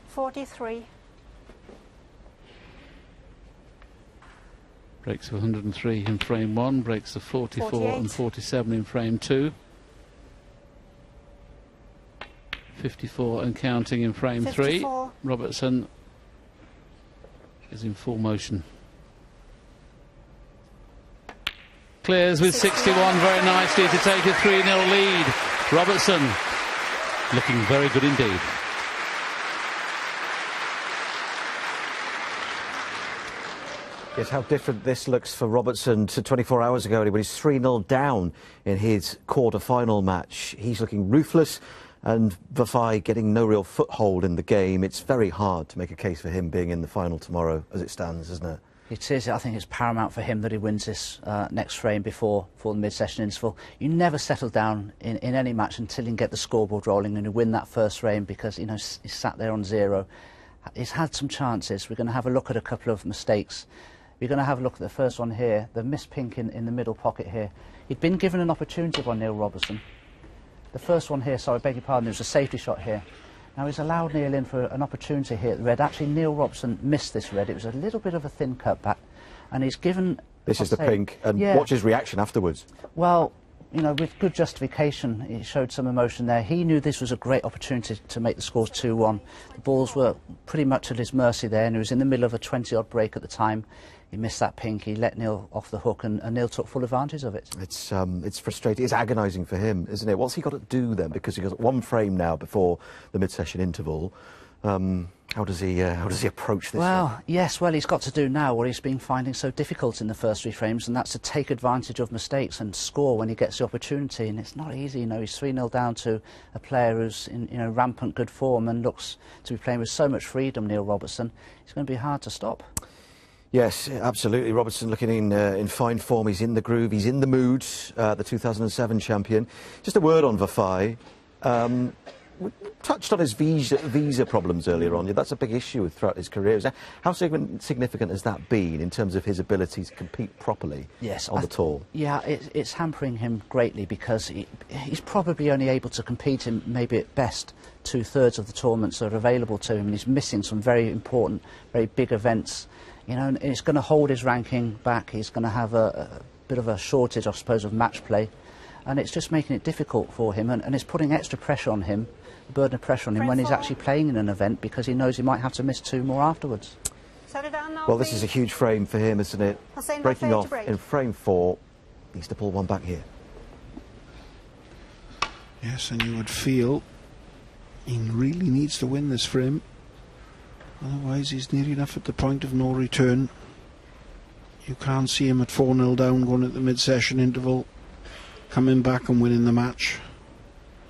43. Breaks of 103 in frame 1, breaks of 44 48. and 47 in frame 2. 54 and counting in frame 54. 3. Robertson is in full motion. Clears with 61 very nicely to take a 3-0 lead. Robertson looking very good indeed. Yes, how different this looks for Robertson to 24 hours ago when he's 3-0 down in his quarter-final match. He's looking ruthless, and Vafaei getting no real foothold in the game. It's very hard to make a case for him being in the final tomorrow as it stands, isn't it? It is. I think it's paramount for him that he wins this next frame before the mid-session interval. You never settle down in any match until you can get the scoreboard rolling and you win that first frame, because, you know, he's sat there on 0. He's had some chances. We're going to have a look at a couple of mistakes. We're going to have a look at the first one here, the missed pink in the middle pocket here. He'd been given an opportunity by Neil Robertson. The first one here, sorry, I beg your pardon, there was a safety shot here. Now he's allowed Neil in for an opportunity here at the red. Actually, Neil Robertson missed this red. It was a little bit of a thin cutback, and he's given... This is the pink, and yeah, watch his reaction afterwards. Well, you know, with good justification, he showed some emotion there. He knew this was a great opportunity to make the scores 2-1. The balls were pretty much at his mercy there, and he was in the middle of a 20-odd break at the time. He missed that pink, he let Neil off the hook, and Neil took full advantage of it. It's frustrating, it's agonising for him, isn't it? What's he got to do then? Because he's got one frame now before the mid-session interval. How does he approach this? Well, yes, well, he's got to do now what he's been finding so difficult in the first 3 frames, and that's to take advantage of mistakes and score when he gets the opportunity. And it's not easy, you know. He's 3-0 down to a player who's in, you know, rampant good form and looks to be playing with so much freedom, Neil Robertson. It's going to be hard to stop. Yes, absolutely. Robertson looking in fine form. He's in the groove. He's in the mood. The 2007 champion. Just a word on Vafaei. We touched on his visa problems earlier on. That's a big issue throughout his career. How significant has that been in terms of his ability to compete properly on the tour? Yeah, it's hampering him greatly, because he's probably only able to compete in maybe at best 2/3 of the tournaments that are available to him, and he's missing some very important, very big events. You know, and it's going to hold his ranking back. He's going to have a bit of a shortage, I suppose, of match play, and it's just making it difficult for him, and it's putting extra pressure on him, a burden of pressure on him when he's actually playing in an event, because he knows he might have to miss 2 more afterwards. Well, this is a huge frame for him, isn't it? Breaking off in frame 4. Needs to pull one back here. Yes, and you would feel he really needs to win this frame. Otherwise, he's near enough at the point of no return. You can't see him at 4-0 down going at the mid-session interval, coming back and winning the match.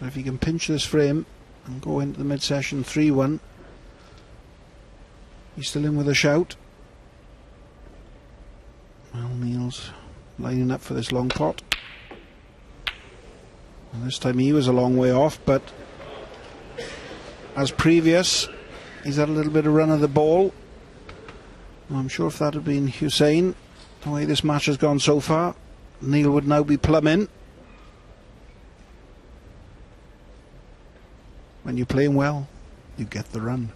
But if he can pinch this frame and go into the mid-session 3-1, he's still in with a shout. Well, Neil's lining up for this long pot. And this time he was a long way off, but as previous, he's had a little bit of run of the ball. I'm sure if that had been Hossein, the way this match has gone so far, Neil would now be plumbing. When you're playing well, you get the run.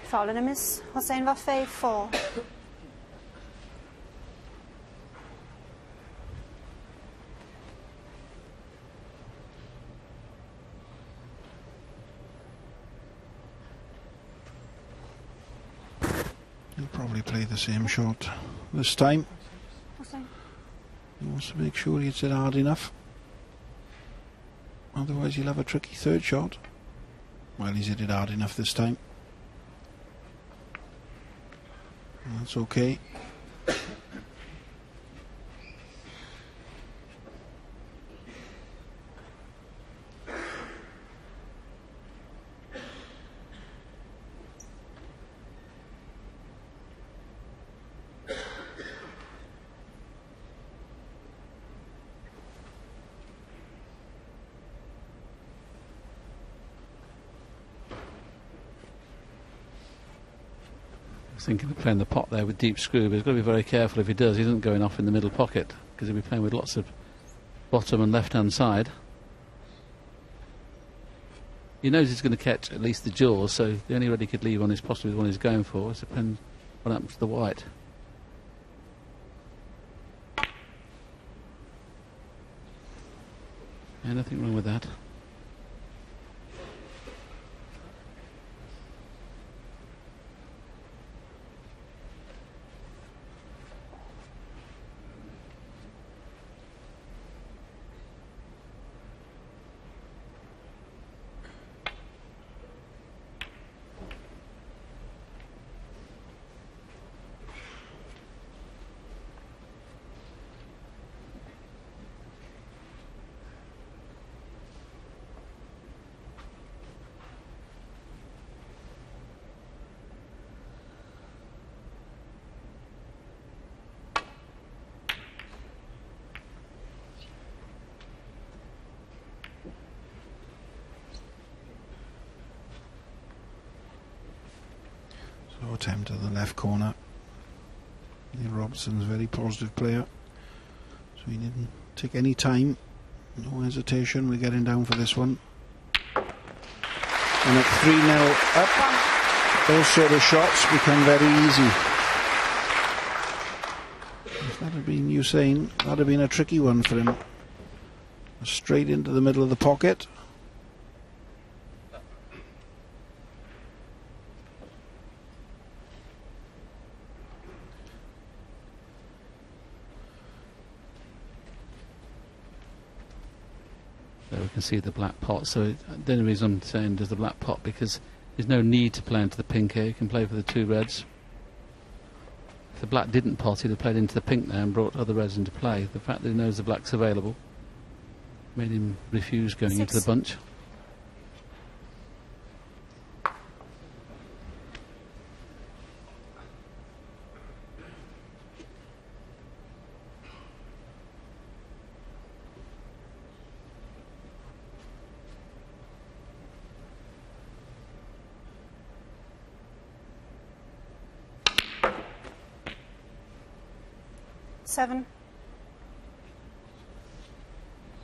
Following him is Hossein Vafaei, 4. He'll probably play the same shot this time. Hossein. He wants to make sure he hits it hard enough. Otherwise he'll have a tricky third shot. Well, he's hit it hard enough this time. That's okay. Thinking of playing the pot there with deep screw, but he's got to be very careful if he does. He isn't going off in the middle pocket, because he'll be playing with lots of bottom and left hand side. He knows he's going to catch at least the jaws, so the only red he could leave on is possibly the one he's going for. It depends what happens to the white. Yeah, nothing wrong with that. So attempt to the left corner. Neil Robertson's a very positive player, so he didn't take any time, no hesitation. We're getting down for this one. And at 3-0 up, those sort of shots become very easy. If that had been Hossein, that would have been a tricky one for him. Straight into the middle of the pocket. There we can see the black pot. So the only reason I'm saying does the black pot, because there's no need to play into the pink here. You can play for the two reds. the black didn't pot, he'd have played into the pink now and brought other reds into play. The fact that he knows the black's available made him refuse going into the bunch. Seven.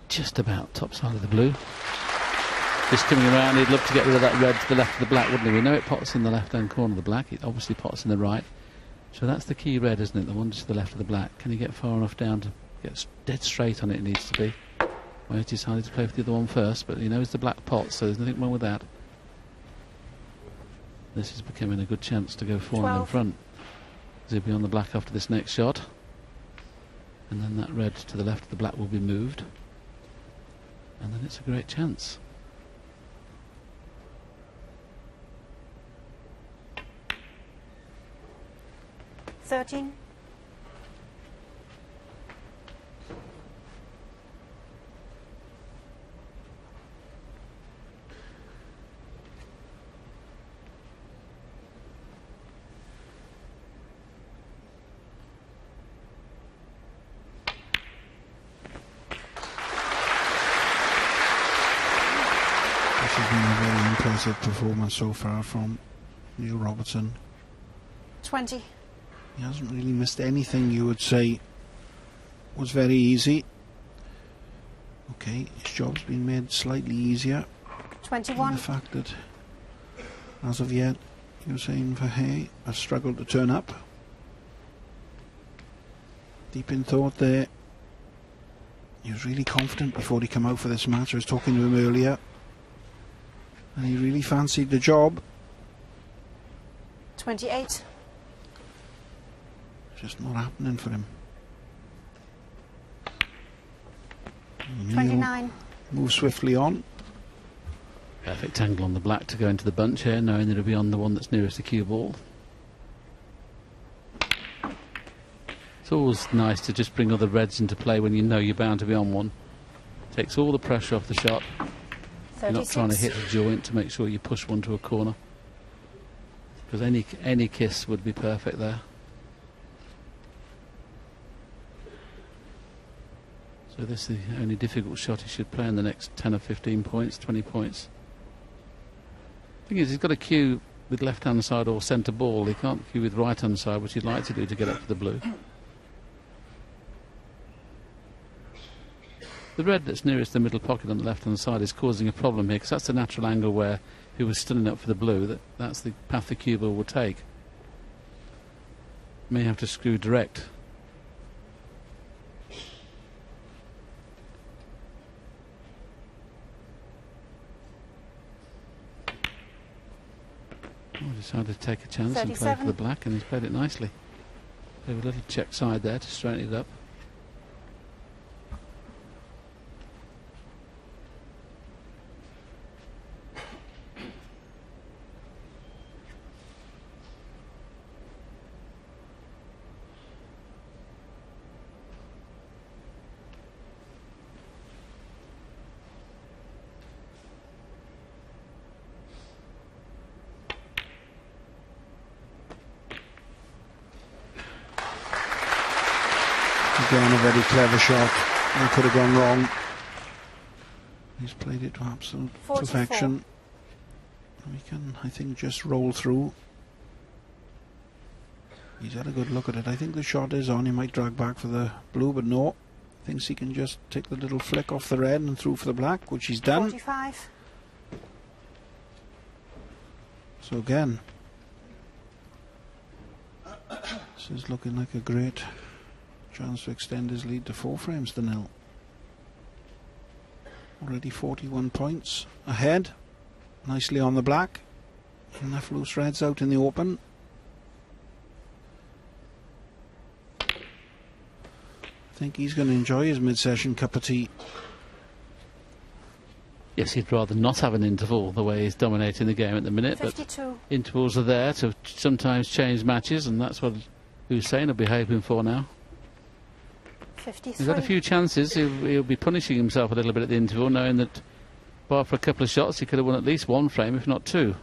Just about top side of the blue. Just coming around, he'd love to get rid of that red to the left of the black, wouldn't he? We know it pots in the left-hand corner of the black. It obviously pots in the right. So that's the key red, isn't it? The one just to the left of the black. Can he get far enough down to get dead straight on it? It needs to be. Well, he's decided to play for the other one first, but he knows the black pot, so there's nothing wrong with that. This is becoming a good chance to go 4 in front. He'll be on the black after this next shot. And then that red to the left of the black will be moved. And then it's a great chance. $13. Performance so far from Neil Robertson. 20. He hasn't really missed anything you would say was very easy. Okay, his job's been made slightly easier. 21. The fact that as of yet Hossein Vafaei has struggled to turn up. Deep in thought there. He was really confident before he came out for this match. I was talking to him earlier. And he really fancied the job. 28. Just not happening for him. 29. Move swiftly on. Perfect angle on the black to go into the bunch here, knowing that it'll be on the one that's nearest the cue ball. It's always nice to just bring other reds into play when you know you're bound to be on one. Takes all the pressure off the shot. 36. You're not trying to hit the joint to make sure you push one to a corner. Because any kiss would be perfect there. So this is the only difficult shot he should play in the next 10 or 15 points, 20 points. The thing is, he's got a cue with left-hand side or centre ball. He can't cue with right-hand side, which he'd like to do to get up to the blue. The red that's nearest the middle pocket on the left-hand side is causing a problem here, because that's the natural angle where he was stunning up for the blue. That's the path the cue ball will take. May have to screw direct. Decided to take a chance 37. and play for the black, and he's played it nicely. Have a little check side there to straighten it up. Again, a very clever shot. That could have gone wrong. He's played it to absolute 44. perfection. We can, I think, just roll through. He's had a good look at it. I think the shot is on. He might drag back for the blue, but no. Thinks he can just take the little flick off the red and through for the black, which he's done. 45. So again, this is looking like a great chance to extend his lead to 4 frames to nil. Already 41 points ahead. Nicely on the black. Enough loose reds out in the open. I think he's going to enjoy his mid-session cup of tea. Yes, he'd rather not have an interval the way he's dominating the game at the minute, 52. but intervals are there to sometimes change matches, and that's what Hossein will be hoping for now. 53. He's had a few chances. He'll be punishing himself a little bit at the interval, knowing that bar for a couple of shots he could have won at least one frame, if not two.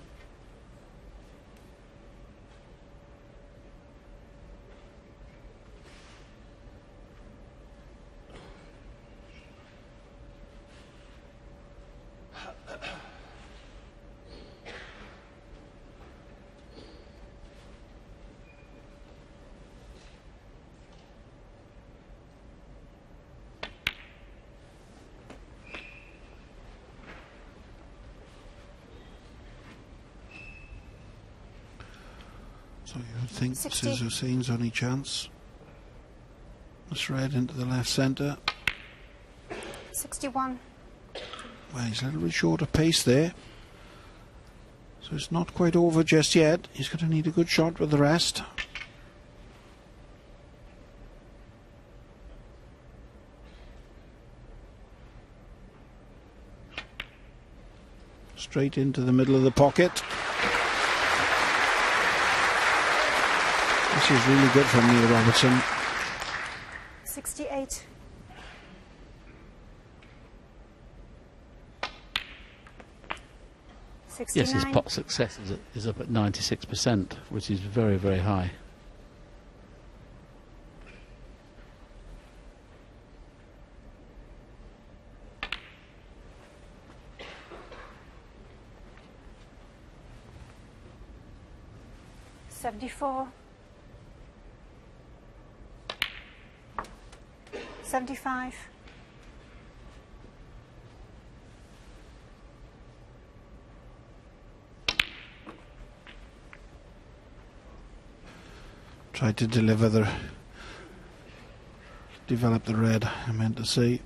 So you would think 60. this is Hossein's only chance. This red into the left centre. 61. Well, he's a little bit short of pace there. So it's not quite over just yet. He's going to need a good shot with the rest. Straight into the middle of the pocket. This is really good from Neil Robertson. 68. Yes, his 69. pot success is up at 96%, which is very, very high. $74. 75. Tried to develop the red, I meant to say.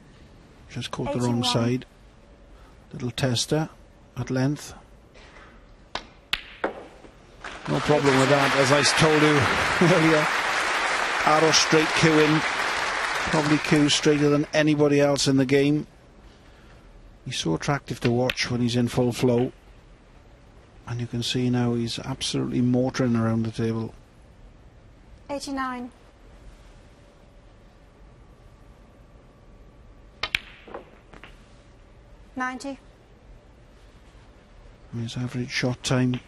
Just caught the wrong 81. side. Little tester at length. No problem with that, as I told you earlier. Arrow straight cue in. Probably cue straighter than anybody else in the game. He's so attractive to watch when he's in full flow. And you can see now he's absolutely motoring around the table. 89. $90. His average shot time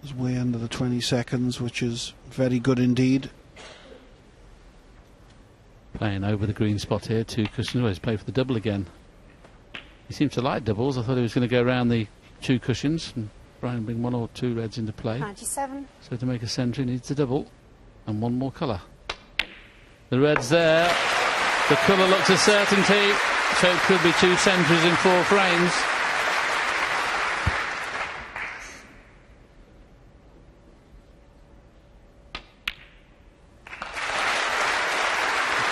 is way under the 20 seconds, which is very good indeed. Playing over the green spot here, two cushions. Oh, he's played for the double again. He seems to like doubles. I thought he was going to go around the two cushions and try and bring one or two reds into play. 97. So to make a century, he needs a double and one more colour. The red's there. The colour looks a certainty. So it could be two centuries in 4 frames.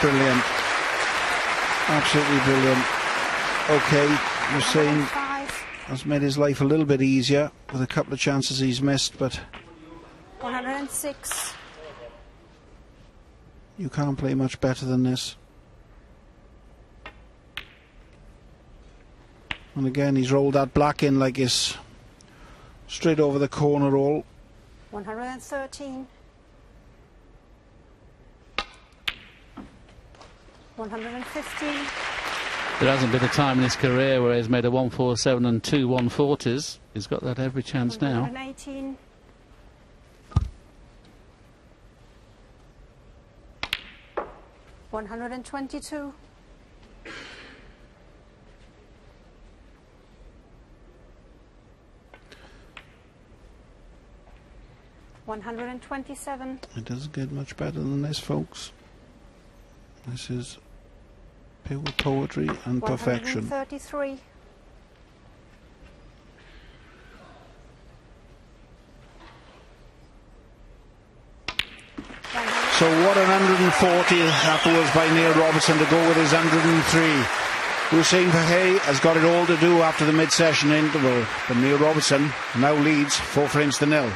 Brilliant. Absolutely brilliant. Okay, Hossein 105. has made his life a little bit easier with a couple of chances he's missed, but 106. you can't play much better than this. And again, he's rolled that black in like it's straight over the corner roll. 113. 115. There hasn't been a time in his career where he's made a 147 and 2 140s. He's got that every chance now. 118. 122. 127. It doesn't get much better than this, folks. This is pure poetry and perfection. 133. So what an 140 that was by Neil Robertson to go with his 103. Hossein Vafaei has got it all to do after the mid-session interval, but Neil Robertson now leads 4 frames to 0.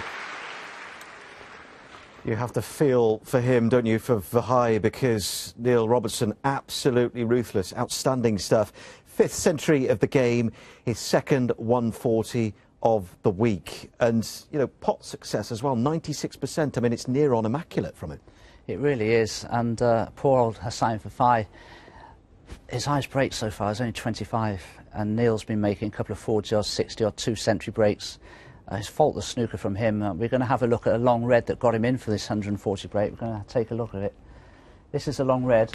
You have to feel for him, don't you, for Vafaei, because Neil Robertson, absolutely ruthless, outstanding stuff. 5th century of the game, his second 140 of the week. And, you know, pot success as well, 96%. I mean, it's near on immaculate from him. It really is. And poor old Hossein Vafaei, his highest break so far is only 25, and Neil's been making a couple of 40-odd, 60-odd, 2-century breaks. His faultless snooker from him. We're going to have a look at a long red that got him in for this 140 break. We're going to take a look at it. This is a long red,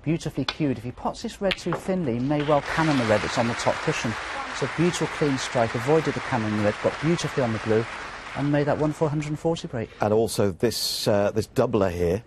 beautifully cued. If he pots this red too thinly, he may well cannon the red that's on the top cushion. It's a beautiful clean strike, avoided the cannon red, got beautifully on the blue, and made that one for 140 break. And also this this doubler here.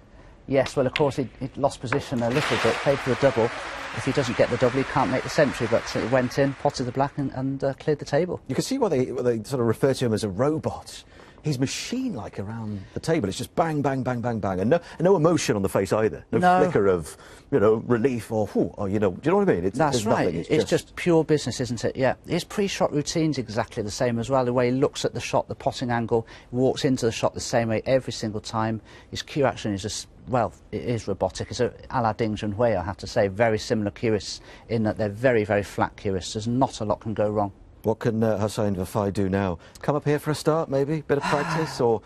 Yes, well, of course, he lost position a little bit, played for a double. If he doesn't get the double, he can't make the century, but it went in, potted the black, and cleared the table. You can see why they sort of refer to him as a robot. He's machine-like around the table. It's just bang, bang, bang, bang, bang, and no emotion on the face either. No flicker of, relief or, do you know what I mean? That's right. It's just pure business, isn't it? Yeah. His pre-shot routine's exactly the same as well. The way he looks at the shot, the potting angle, walks into the shot the same way every single time. His cue action is just, well, it is robotic. It's a la Ding Junhui, I have to say. Very similar cueists in that they're very, very flat cueists. There's not a lot can go wrong. What can Hossein Vafaei do now? Come up here for a start, maybe? Bit of practice? Or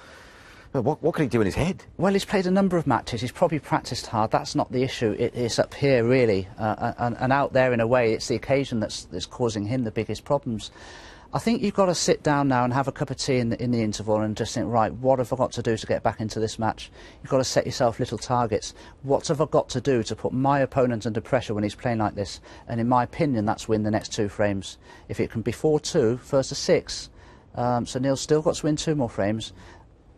what can he do in his head? Well, he's played a number of matches. He's probably practised hard. That's not the issue. It's up here, really. And out there, in a way, it's the occasion that's causing him the biggest problems. I think you've got to sit down now and have a cup of tea in the interval and just think, right, what have I got to do to get back into this match? You've got to set yourself little targets. What have I got to do to put my opponent under pressure when he's playing like this? And in my opinion, that's win the next 2 frames. If it can be 4-2, first to 6, so Neil's still got to win 2 more frames.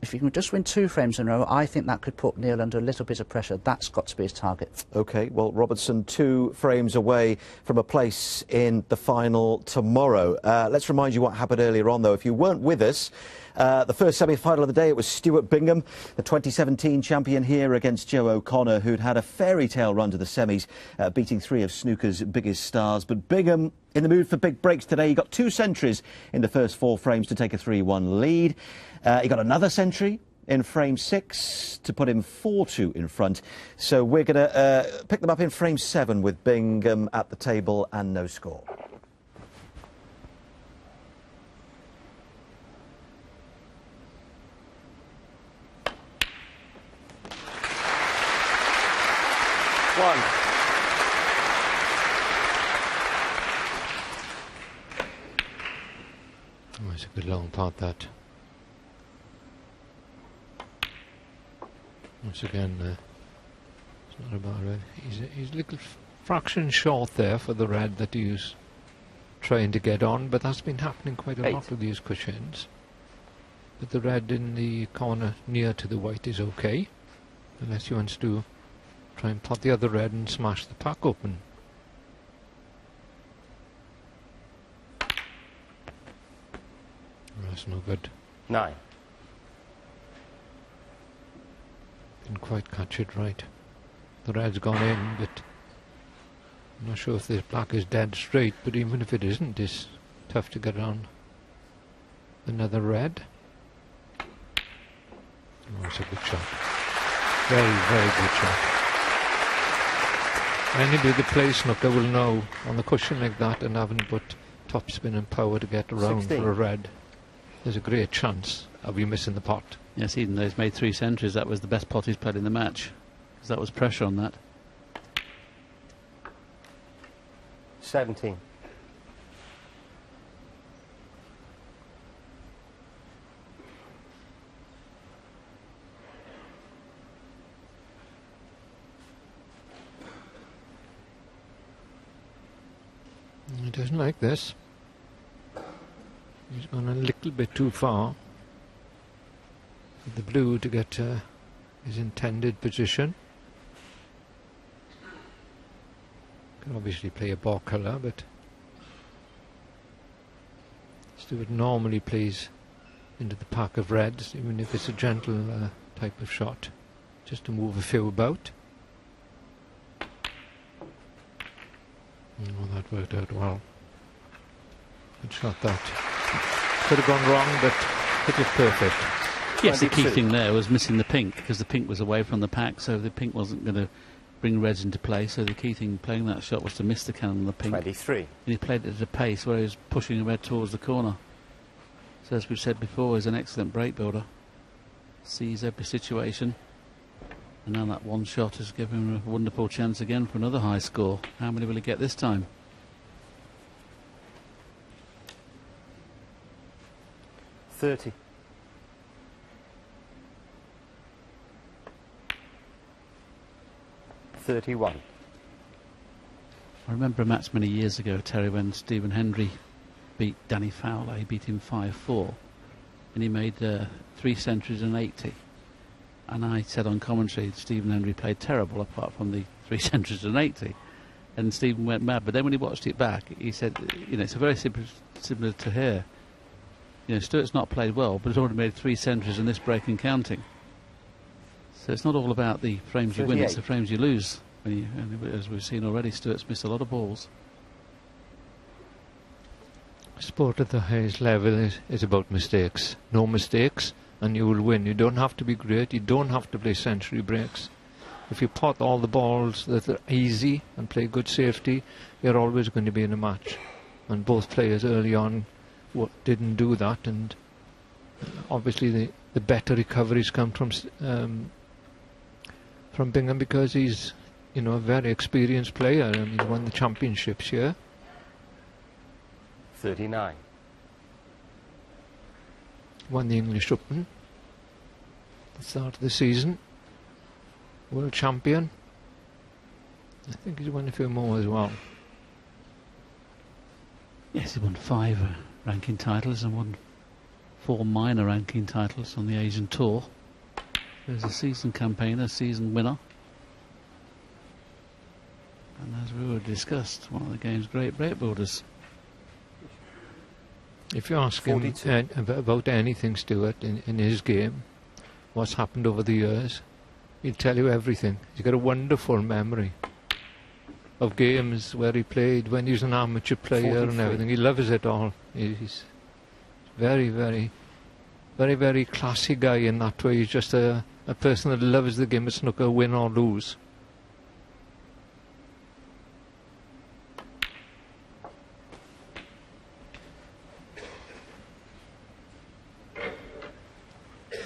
If he can just win 2 frames in a row, I think that could put Neil under a little bit of pressure. That's got to be his target. OK, well, Robertson 2 frames away from a place in the final tomorrow. Let's remind you what happened earlier on, though. If you weren't with us, the first semi-final of the day, it was Stuart Bingham, the 2017 champion here against Joe O'Connor, who'd had a fairy tale run to the semis, beating 3 of snooker's biggest stars. But Bingham, in the mood for big breaks today, he got 2 centuries in the first 4 frames to take a 3-1 lead. He got another century in frame 6 to put him 4-2 in front. So we're going to pick them up in frame 7 with Bingham at the table and no score. Oh, it's a good long part, that. Once again, it's not about red. He's a little fraction short there for the red that he was trying to get on, but that's been happening quite a lot with these cushions. But the red in the corner near to the white is okay, unless he wants to try and pot the other red and smash the pack open. That's no good. 9. Didn't quite catch it right. The red's gone in, but I'm not sure if this black is dead straight, but even if it isn't, it's tough to get on another red. Oh, it's a good shot. Very, very good shot. Anybody that plays snooker will know on the cushion like that and having put topspin and power to get around 16. for a red, there's a great chance of you missing the pot. Yes, even though he's made 3 centuries, that was the best pot he's played in the match, because that was pressure on that. 17. He doesn't like this. He's gone a little bit too far with the blue to get his intended position. Can obviously play a bar colour, but Stuart normally plays into the pack of reds, even if it's a gentle type of shot, just to move a few about. Oh, that worked out well. Good shot, that. Could have gone wrong, but hit it perfect. Yes, the key thing there was missing the pink, because the pink was away from the pack, so the pink wasn't going to bring reds into play. So the key thing playing that shot was to miss the cannon on the pink. 23. And he played it at a pace where he was pushing the red towards the corner. So as we've said before, he's an excellent break builder. Sees every situation. And now that one shot has given him a wonderful chance again for another high score. How many will he get this time? 30. 31. I remember a match many years ago, Terry, when Stephen Hendry beat Danny Fowler. He beat him 5-4, and he made 3 centuries and 80. And I said on commentary, Stephen Hendry played terrible apart from the 3 centuries and 80. And Stephen went mad. But then when he watched it back, he said, you know, it's a very similar to here. You know, Stewart's not played well, but he's already made 3 centuries in this break and counting. So it's not all about the frames you win, it's the frames you lose. And as we've seen already, Stewart's missed a lot of balls. Sport at the highest level is about mistakes. No mistakes and you will win. You don't have to be great, you don't have to play century breaks. If you pot all the balls that are easy and play good safety, you're always going to be in a match. And both players early on didn't do that, and obviously the better recoveries come from Bingham, because he's, you know, a very experienced player and he's won the championships here. 39. Won the English Open at the start of the season. World champion. I think he's won a few more as well. Yes, he won 5 ranking titles and won 4 minor ranking titles on the Asian Tour. There's a season campaigner, season winner. And as we already discussed, one of the game's great break builders. If you ask him about anything, Stuart, in his game, what's happened over the years, he'll tell you everything. He's got a wonderful memory of games where he played when he was an amateur player 43. And everything. He loves it all. He's very, very, very, very classy guy in that way. He's just a person that loves the game of snooker, win or lose.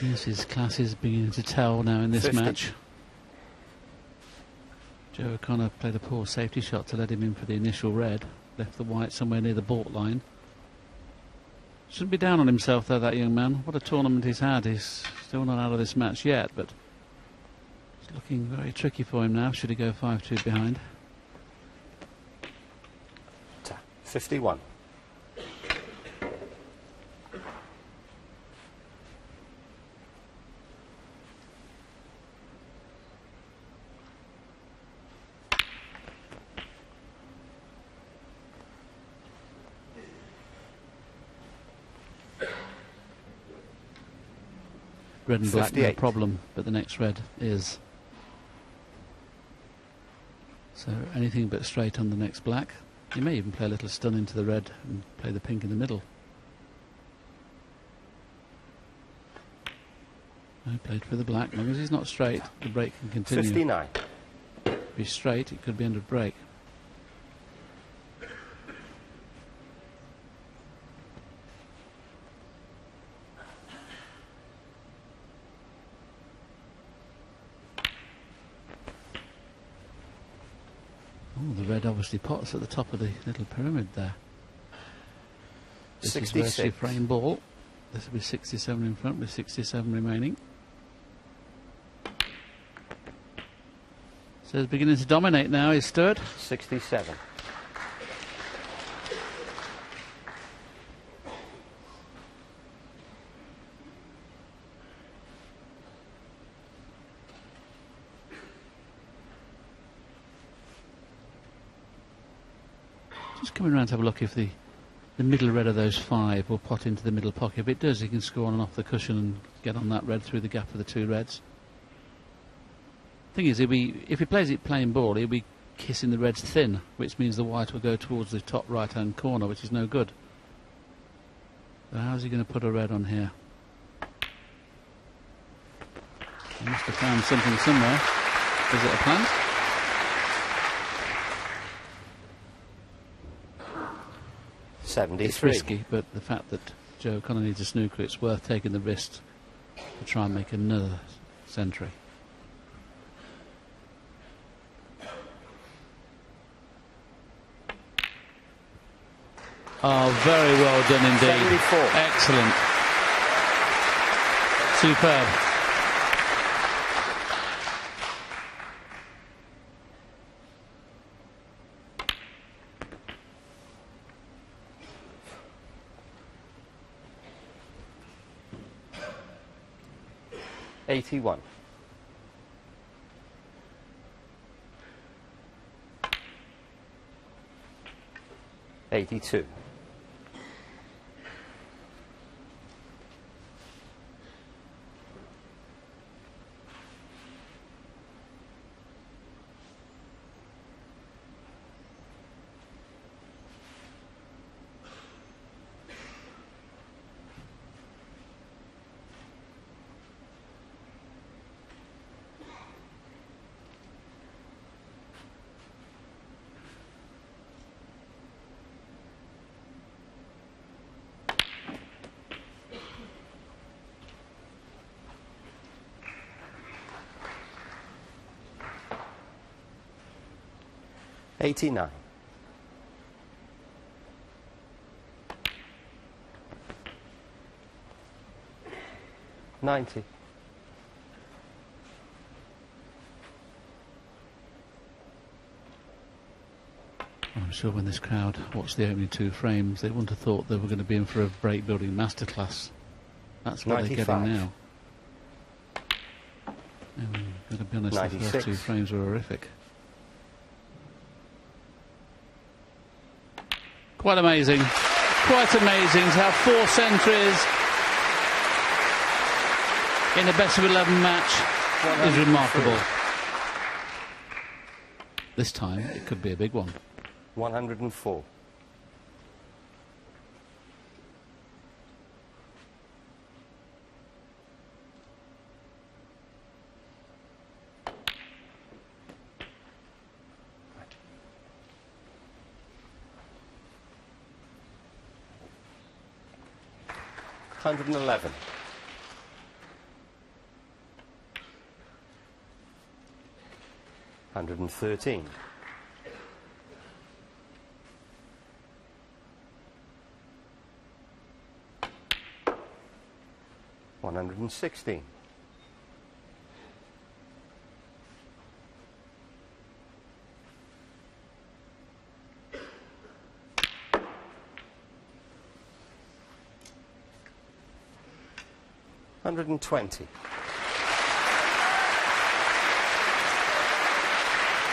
Yes, his class is beginning to tell now in this 50. match. Joe O'Connor played a poor safety shot to let him in for the initial red. Left the white somewhere near the baulk line. Shouldn't be down on himself though, that young man. What a tournament he's had. He's still not out of this match yet, but it's looking very tricky for him now, should he go 5-2 behind. 51. Red and black, 58. no problem, but the next red is. So anything but straight on the next black. You may even play a little stun into the red and play the pink in the middle. I played for the black. As long as he's not straight, the break can continue. 59. If he's straight, it could be under break. Oh, the red obviously pots at the top of the little pyramid there. This 66. is versus frame ball. This will be 67 in front with 67 remaining. So he's beginning to dominate now, he's Stewart. 67. Just coming around to have a look if the middle red of those 5 will pot into the middle pocket. If it does, he can score on and off the cushion and get on that red through the gap of the 2 reds. Thing is, if he plays it plain ball, he'll be kissing the reds thin, which means the white will go towards the top right-hand corner, which is no good. So how's he going to put a red on here? He must have found something somewhere. Is it a plant? It's risky, but the fact that Joe O'Connor needs a snooker, it's worth taking the risk to try and make another century. Oh, very well done indeed. 74. Excellent. Superb. $81. 82. 89. 90. I'm sure when this crowd watched the opening 2 frames, they wouldn't have thought they were going to be in for a break building masterclass. That's what 95. they're getting now. And got to be honest, 96. the first 2 frames were horrific. Quite amazing. Quite amazing to have 4 centuries in a best of 11 match is remarkable. This time it could be a big one. 104. 111. 113. 116. 120.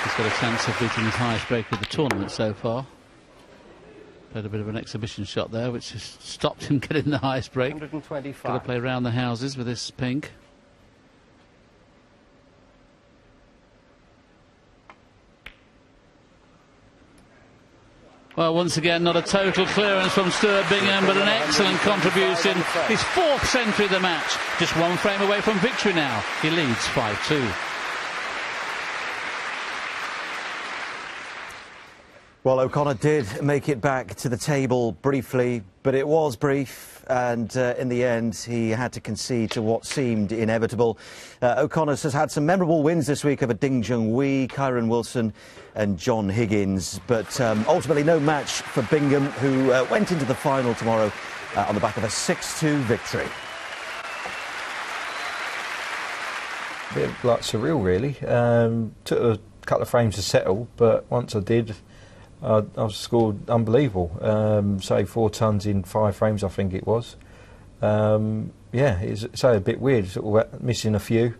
He's got a chance of beating his highest break of the tournament so far. Played a bit of an exhibition shot there, which has stopped him getting the highest break. 125. Got to play round the houses with this pink. Well, once again, not a total clearance from Stuart Bingham, but an excellent contribution. His 4th century of the match. Just 1 frame away from victory now. He leads 5-2. Well, O'Connor did make it back to the table briefly, but it was brief, and in the end he had to concede to what seemed inevitable. O'Connor has had some memorable wins this week over Ding Junhui, Kyron Wilson and John Higgins, but ultimately no match for Bingham, who went into the final tomorrow on the back of a 6-2 victory. A bit like surreal, really. Took a couple of frames to settle, but once I did, I've scored unbelievable. Say 4 tons in 5 frames, I think it was. Yeah, it's a bit weird, sort of missing a few.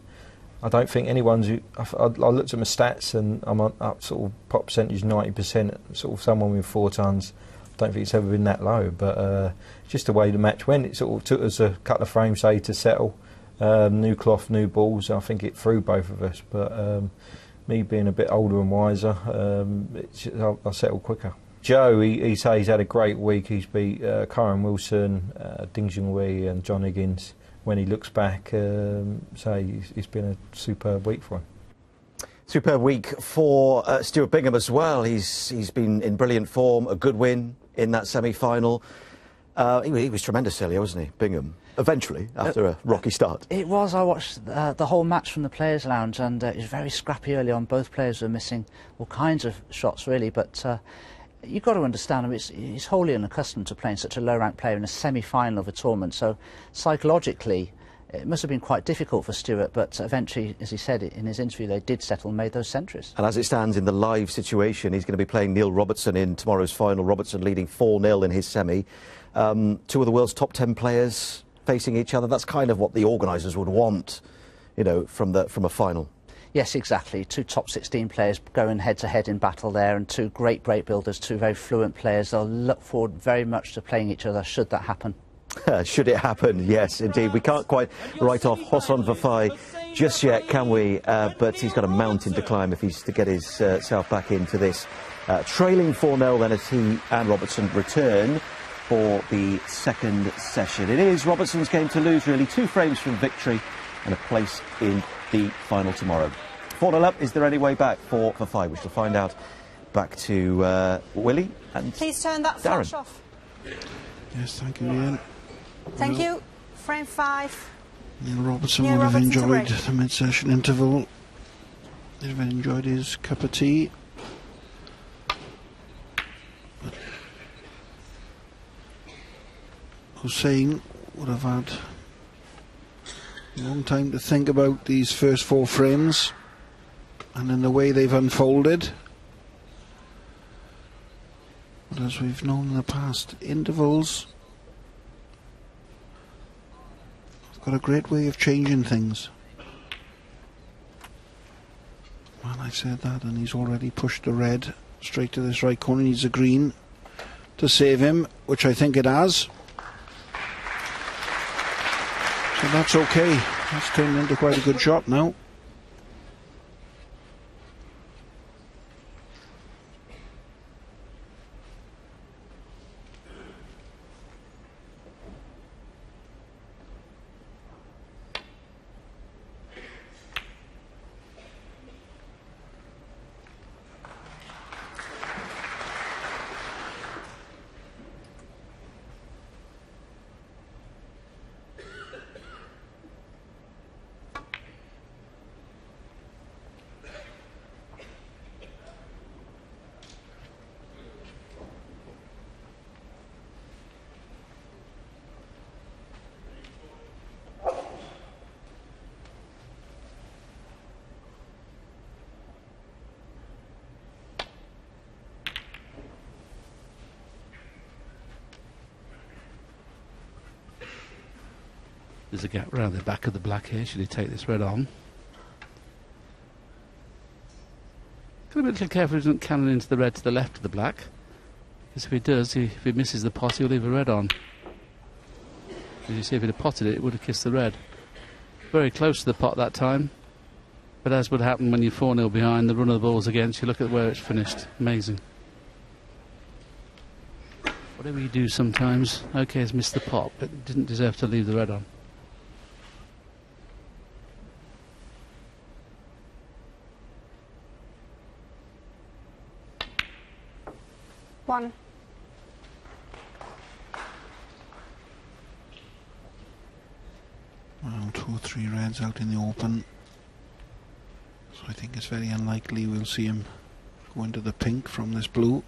I don't think anyone's. I looked at my stats and I'm up sort of pot percentage 90%. Sort of someone with 4 tons. I don't think it's ever been that low, but just the way the match went, it sort of took us a couple of frames, say, to settle. New cloth, new balls. I think it threw both of us, but. Me being a bit older and wiser, I'll settle quicker. Joe, he says he's had a great week. He's beat Kyron Wilson, Ding Junhui and John Higgins. When he looks back, say it's been a superb week for him. Superb week for Stuart Bingham as well. He's been in brilliant form, a good win in that semi-final. He was tremendous earlier, wasn't he, Bingham? Eventually, after a rocky start. It was. I watched the whole match from the Players' Lounge, and it was very scrappy early on. Both players were missing all kinds of shots, really, but you've got to understand him, he's wholly unaccustomed to playing such a low-ranked player in a semi-final of a tournament, so psychologically it must have been quite difficult for Stewart, but eventually, as he said in his interview, they did settle and made those centuries. And as it stands in the live situation, he's going to be playing Neil Robertson in tomorrow's final. Robertson leading 4-0 in his semi. Two of the world's top 10 players facing each other. That's kind of what the organisers would want, you know, from a final. Yes, exactly. Two top 16 players going head-to-head in battle there, and two great break builders, two very fluent players. They'll look forward very much to playing each other, should that happen. Should it happen, yes, indeed. We can't quite write off Hossein Vafaei just yet, can we? But he's got a mountain to climb if he's to get his self back into this. Trailing 4-0 then as he and Robertson return for the second session. It is Robertson's game to lose, really. 2 frames from victory and a place in the final tomorrow. 4-0 up. Is there any way back for Vafaei? We shall find out. Back to Willie and Please turn that Darren. flash off. Yes, thank you, Ian. Thank you. Frame 5. Neil Robertson Neil would have Robertson's a enjoyed break. the mid-session interval. He'd have enjoyed his cup of tea. But Hossein would have had a long time to think about these first 4 frames and in the way they've unfolded. But as we've known in the past, intervals have got a great way of changing things. Well, I said that, and he's already pushed the red straight to this right corner. He needs a green to save him, which I think it has. So that's okay. That's turned into quite a good shot now. There's a gap round the back of the black here. Should he take this red on? Got to be a little careful he doesn't cannon into the red to the left of the black. Because if he does, if he misses the pot, he'll leave a red on. As you see, if he'd have potted it, it would have kissed the red. Very close to the pot that time. But as would happen when you're 4-0 behind, the run of the ball's against you. Look at where it's finished. Amazing. Whatever you do sometimes, OK, has missed the pot, but didn't deserve to leave the red on. One. Well, 2 or 3 reds out in the open. So I think it's very unlikely we'll see him go into the pink from this blue.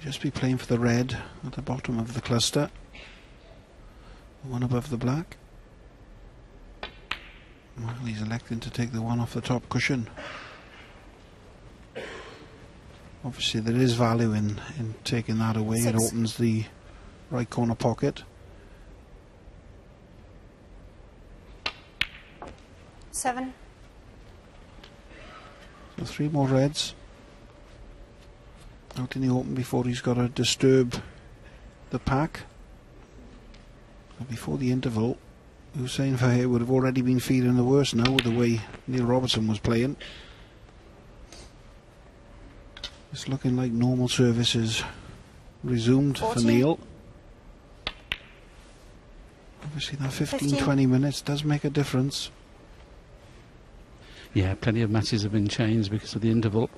Just be playing for the red at the bottom of the cluster. The one above the black. Well, he's electing to take the one off the top cushion. Obviously there is value in taking that away. 6. It opens the right corner pocket. 7. So 3 more reds out in the open before he's got to disturb the pack. And before the interval, Hossein Vafaei would have already been feeling the worst now with the way Neil Robertson was playing. It's looking like normal service is resumed 14. for Neil. Obviously that 15-20 minutes does make a difference. Yeah, plenty of matches have been changed because of the interval.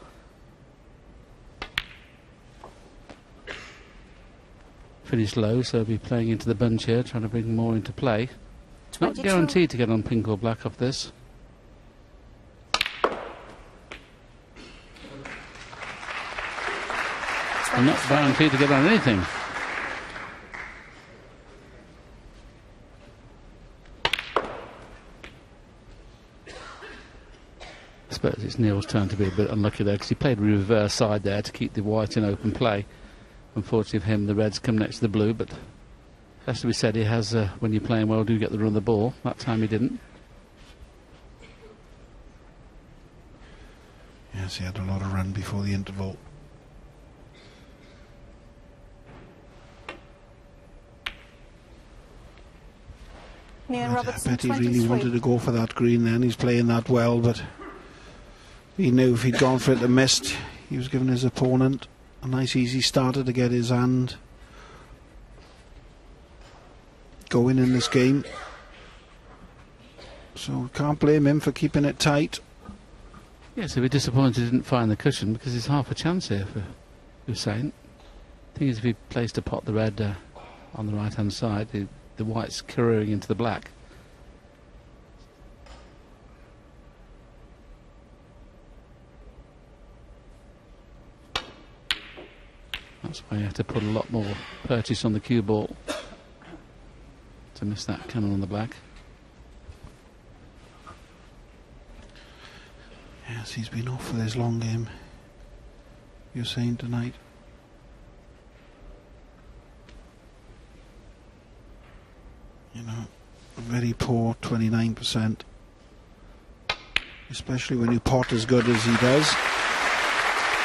Finished low, so he'll be playing into the bunch here, trying to bring more into play. 22. Not guaranteed to get on pink or black off this. And not guaranteed to get on anything. I suppose it's Neil's turn to be a bit unlucky there, because he played reverse side there to keep the white in open play. Unfortunately for him, the red's come next to the blue, but as we said, he has, when you're playing well, do get the run of the ball. That time he didn't. Yes, he had a lot of run before the interval. Neil I Robertson, bet he really 23. wanted to go for that green then. He's playing that well, but he knew if he'd gone for it and missed, he was giving his opponent a nice easy starter to get his hand going in this game. So can't blame him for keeping it tight. Yes, he'll be disappointed he didn't find the cushion, because there's half a chance here for Hossein. The thing is, if he plays to pot the red on the right hand side, the white's careering into the black. That's why you have to put a lot more purchase on the cue ball to miss that cannon on the black. Yes, he's been off for this long game, you're saying, tonight. You know, a very poor 29%, especially when you pot as good as he does.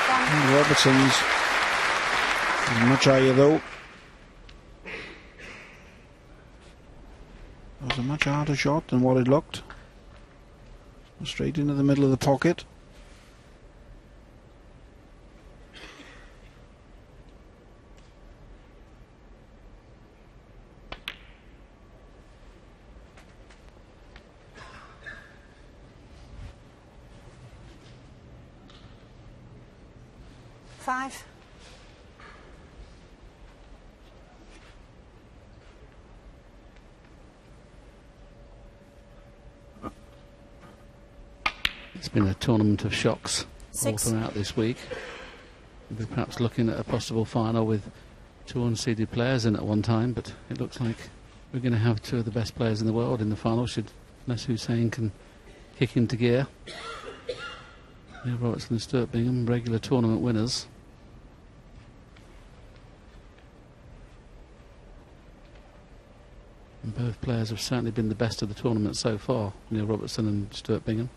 And Robertson's is much higher though. It was a much harder shot than what it looked. Straight into the middle of the pocket. Five. It's been a tournament of shocks all 6. throughout this week. We're perhaps looking at a possible final with 2 unseeded players in at one time, but it looks like we're going to have 2 of the best players in the world in the final, unless Hossein can kick into gear. Yeah, Robertson and Stuart Bingham, regular tournament winners. And both players have certainly been the best of the tournament so far, Neil Robertson and Stuart Bingham.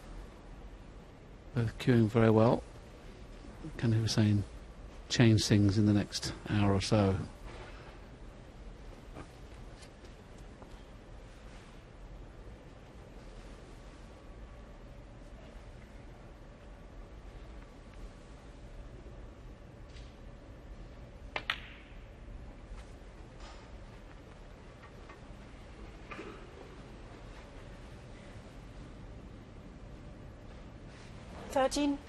Both queuing very well. Can Hossein change things in the next hour or so? Thirteen.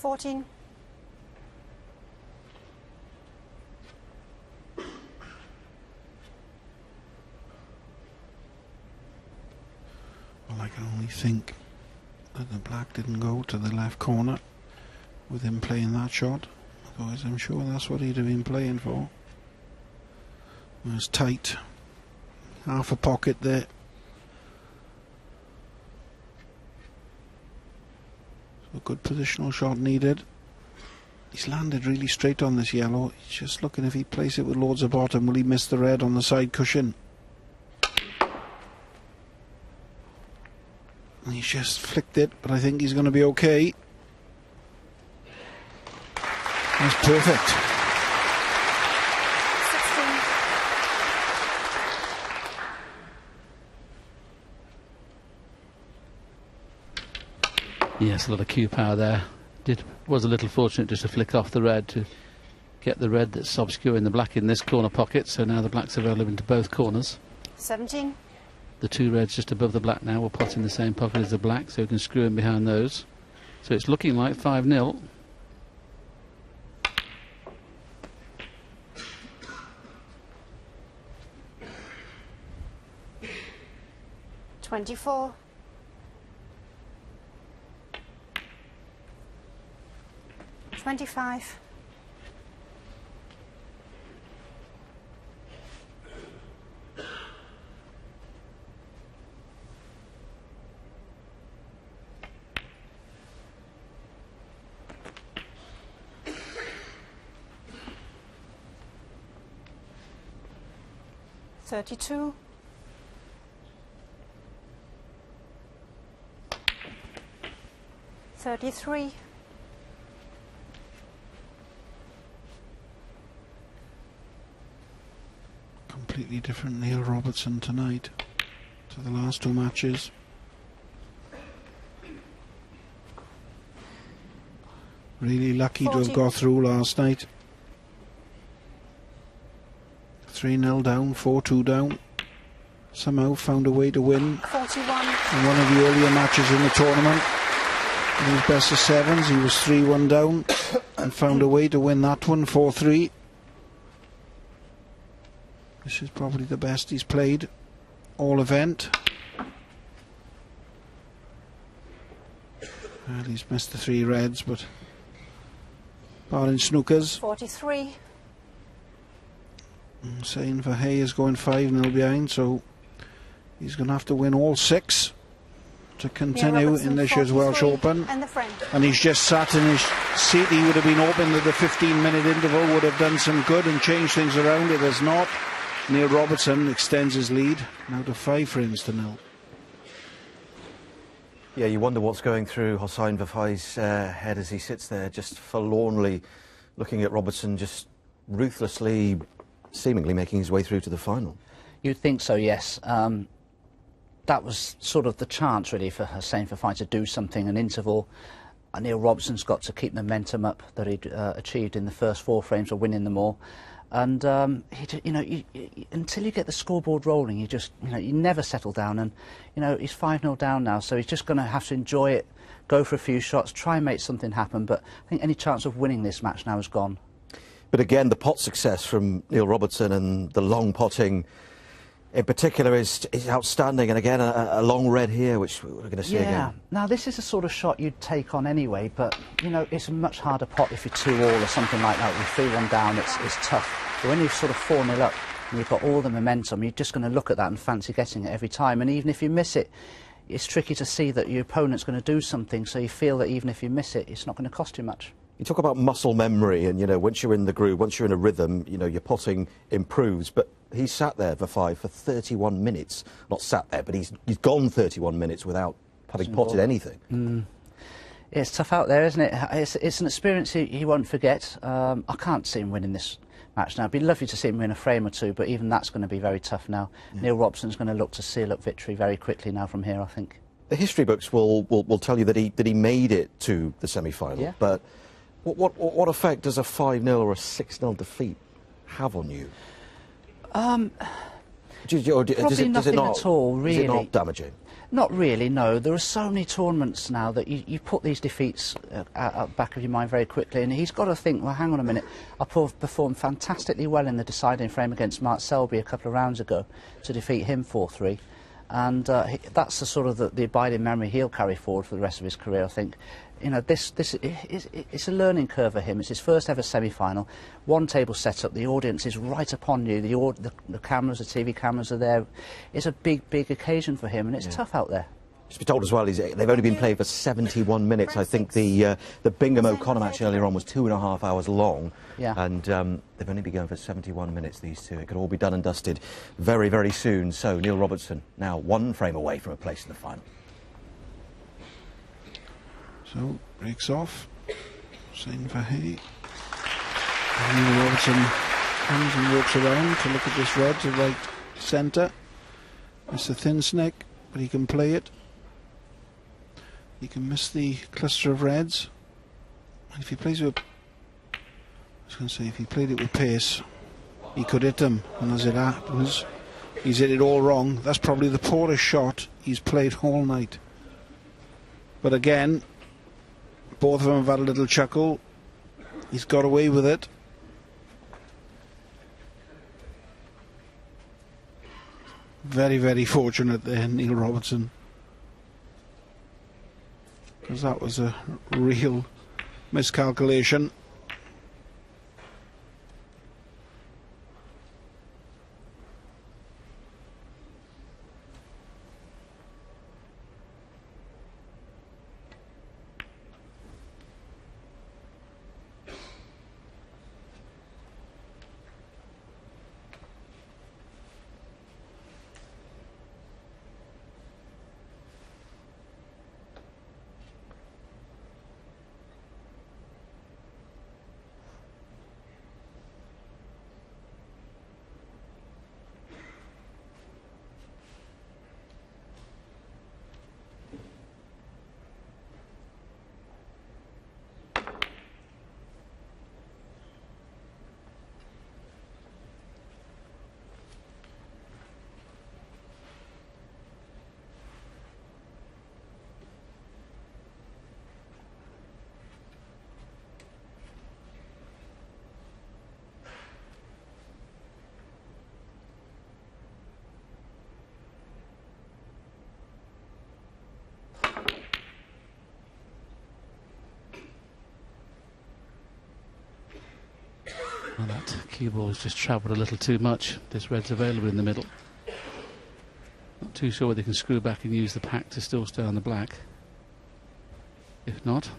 $14. Well, I can only think that the black didn't go to the left corner with him playing that shot. Otherwise, I'm sure that's what he'd have been playing for. It was tight. Half a pocket there. So a good positional shot needed. He's landed really straight on this yellow. He's just looking if he plays it with loads of bottom, will he miss the red on the side cushion? And he's just flicked it, but I think he's going to be okay. That's perfect. 16. Yes, a lot of cue power there. Was a little fortunate just to flick off the red to get the red that's obscuring the black in this corner pocket. So now the blacks are relevant to both corners. 17. The two reds just above the black now will pot in the same pocket as the black, so we can screw in behind those. So it's looking like 5-0. $24. 25. $32. 33. Completely different Neil Robertson tonight to the last two matches. Really lucky 40. to have got through last night. 3-0 down, 4-2 down. Somehow found a way to win 41. in one of the earlier matches in the tournament. In his best of sevens, he was 3-1 down and found a way to win that one 4-3. This is probably the best he's played all event. Well, he's missed the 3 reds, but barring snookers. 43. Hossein Vafaei is going 5-0 behind, so he's going to have to win all 6 to continue in this year's Welsh Open. And the friend. And he's just sat in his seat. He would have been hoping that the 15-minute interval would have done some good and changed things around. It has not. Neil Robertson extends his lead now to 5 frames to 0. Yeah, you wonder what's going through Hossein Vafaei's head as he sits there just forlornly looking at Robertson just ruthlessly, seemingly making his way through to the final. You'd think so, yes. That was sort of the chance, really, for Hossein Vafaei to do something, an interval. Neil Robertson's got to keep momentum up that he'd achieved in the first 4 frames of winning them all. And, until you get the scoreboard rolling, you never settle down. And, he's 5-0 down now, so he's just going to have to enjoy it, go for a few shots, try and make something happen. But I think any chance of winning this match now is gone. But again, the pot success from Neil Robertson and the long potting in particular is outstanding. And again, a long red here, which we're going to see again. Yeah, now this is a sort of shot you'd take on anyway, but, it's a much harder pot if you're 2-all or something like that. With 3-1 down, it's tough. But when you're sort of 4-0 up and you've got all the momentum, you're just going to look at that and fancy getting it every time. And even if you miss it, it's tricky to see that your opponent's going to do something, so you feel that even if you miss it, it's not going to cost you much. You talk about muscle memory, and once you're in the groove, once you're in a rhythm, your potting improves. But he's sat there, Vafaei, for 31 minutes. Not sat there, but he's gone 31 minutes without having potted anything. It's tough out there, isn't it? It's an experience he won't forget. I can't see him winning this match now. It'd be lovely to see him win a frame or two, but even that's going to be very tough now. Yeah. Neil Robertson's going to look to seal up victory very quickly now from here, I think. The history books will tell you that he made it to the semi-final, yeah. But what effect does a 5-0 or a 6-0 defeat have on you? Probably nothing at all, really. Is it not damaging? Not really, no. There are so many tournaments now that you put these defeats at the back of your mind very quickly, and he's got to think, well, hang on a minute, I performed fantastically well in the deciding frame against Mark Selby a couple of rounds ago to defeat him 4-3. And that's the sort of the abiding memory he'll carry forward for the rest of his career, I think. It's a learning curve for him. It's his first ever semi-final. One table set up, the audience is right upon you, the cameras, the TV cameras are there. It's a big, big occasion for him, and it's tough out there. Just be told as well, they've only been playing for 71 minutes. I think the Bingham O'Connor match earlier on was 2.5 hours long. Yeah. And they've only been going for 71 minutes, these two. It could all be done and dusted very, very soon. So Neil Robertson now 1 frame away from a place in the final. So, breaks off. Hossein Vafaei. Neil Robertson comes and walks around to look at this red to right centre. It's a thin snake, but he can play it. He can miss the cluster of reds. And if he plays with was going to say, if he played it with pace, he could hit them. And as it happens, he's hit it all wrong. That's probably the poorest shot he's played all night. But again, both of them have had a little chuckle. He's got away with it. Very, very fortunate there, Neil Robertson. Because that was a real miscalculation. Well, that cue ball's just travelled a little too much. This red's available in the middle. Not too sure whether they can screw back and use the pack to still stay on the black. If not,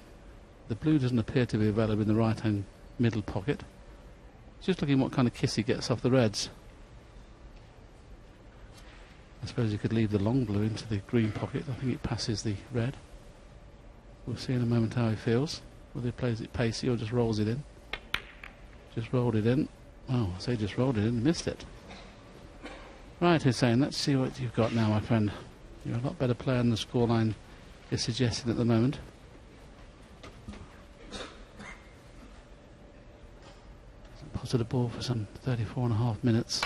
the blue doesn't appear to be available in the right-hand middle pocket. Just looking what kind of kiss he gets off the reds. I suppose he could leave the long blue into the green pocket. I think it passes the red. We'll see in a moment how he feels. Whether he plays it pacey or just rolls it in. Just rolled it in. Oh, I say just rolled it in and missed it. Right, Hossein, let's see what you've got now, my friend. You're a lot better player than the scoreline is suggesting at the moment. Potted the ball for some 34.5 minutes.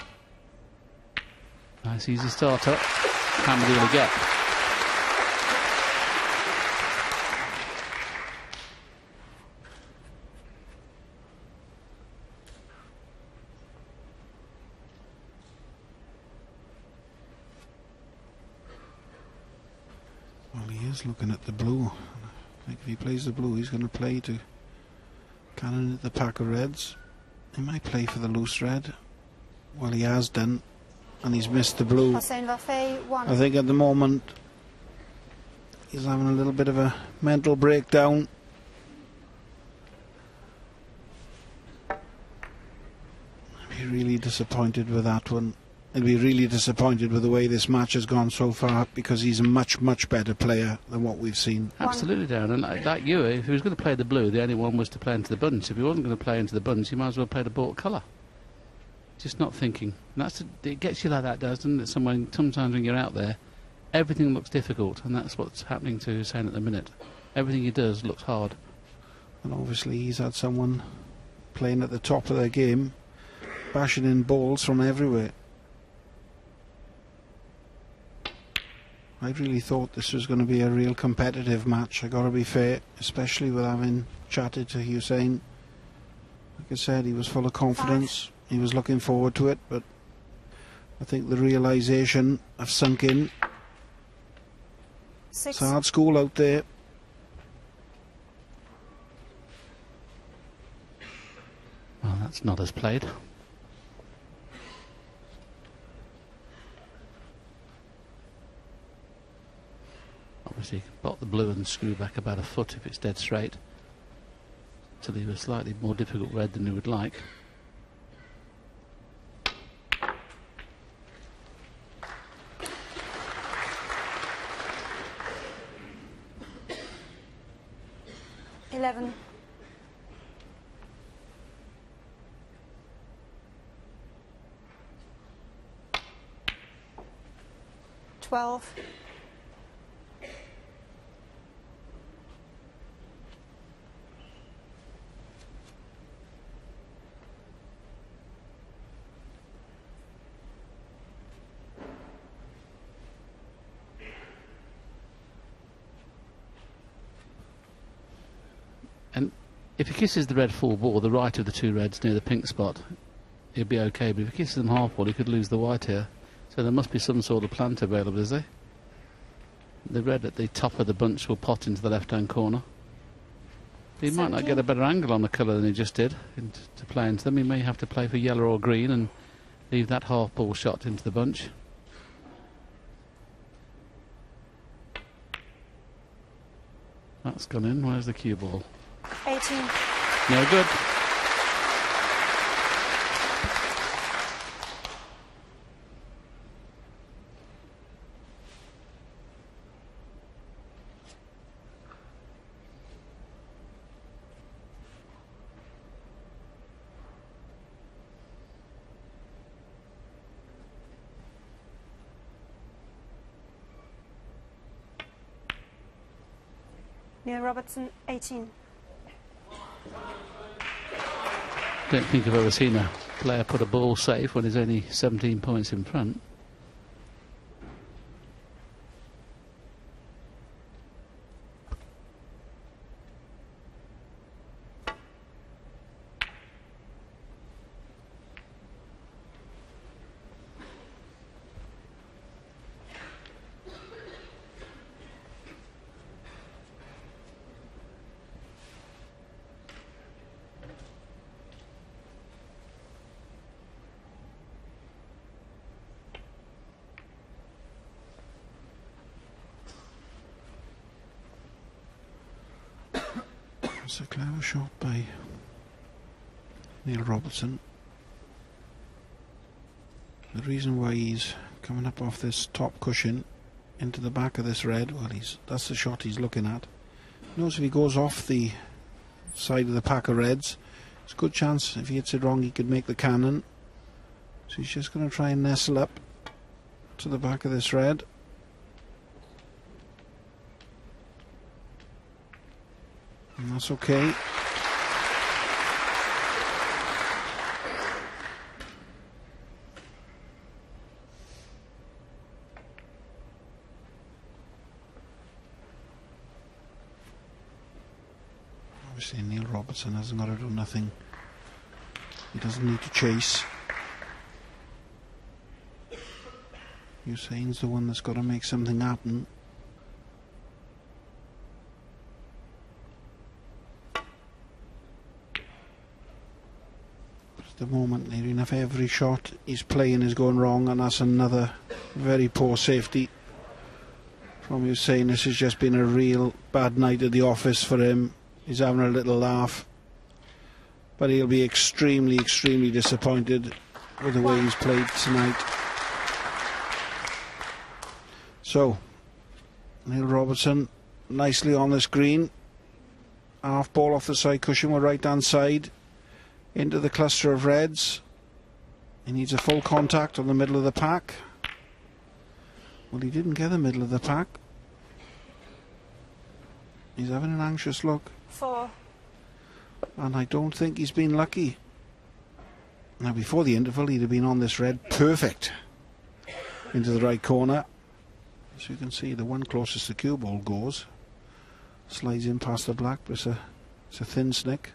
Nice easy starter. How many will he get? Well, he is looking at the blue. I think if he plays the blue, he's going to play to cannon at the pack of reds. He might play for the loose red. Well, he has done, and he's missed the blue. Hossein Vafaei, 1. I think at the moment he's having a little bit of a mental breakdown. I'd be really disappointed with that one. I'd be really disappointed with the way this match has gone so far, because he's a much, much better player than what we've seen. Absolutely, Darren. And like you, if he was going to play the blue, the only one was to play into the bunch. If he wasn't going to play into the bunch, he might as well play the bought colour. Just not thinking. And it gets you like that, doesn't it? Sometimes when you're out there, everything looks difficult, and that's what's happening to Hossein at the minute. Everything he does looks hard. And obviously he's had someone playing at the top of their game, bashing in balls from everywhere. I really thought this was going to be a real competitive match, I got to be fair, especially with having chatted to Hossein. Like I said, he was full of confidence, he was looking forward to it, but I think the realisation have sunk in. 6. It's a hard school out there. Well, that's not as played. Obviously, bot the blue and screw back about a foot if it's dead straight, to leave a slightly more difficult red than you would like. $11. 12. If he kisses the red full ball, the right of the two reds near the pink spot, he'd be okay. But if he kisses them half ball, he could lose the white here. So there must be some sort of plant available, is there? The red at the top of the bunch will pot into the left-hand corner. He might not get a better angle on the colour than he just did to play into them. He may have to play for yellow or green and leave that half ball shot into the bunch. That's gone in. Where's the cue ball? 18. No good. Neil Robertson, 18. Don't think I've ever seen a player put a ball safe when he's only 17 points in front. It's a clever shot by Neil Robertson. The reason why he's coming up off this top cushion into the back of this red, well, that's the shot he's looking at. Knows if he goes off the side of the pack of reds, it's a good chance if he hits it wrong he could make the cannon. So he's just going to try and nestle up to the back of this red. And that's okay. Obviously Neil Robertson hasn't got to do nothing. He doesn't need to chase. Hossein's the one that's got to make something happen. At the moment, near enough every shot he's playing is going wrong, and that's another very poor safety from Hossein. This has just been a real bad night at the office for him. He's having a little laugh, but he'll be extremely, extremely disappointed with the way he's played tonight. So, Neil Robertson nicely on this green. Half ball off the side cushion with right hand side into the cluster of reds. He needs a full contact on the middle of the pack. Well, he didn't get the middle of the pack. He's having an anxious look. 4. And I don't think he's been lucky. Now, before the interval, he'd have been on this red perfect into the right corner. As you can see, the one closest to cue ball goes. Slides in past the black, but it's a thin snick.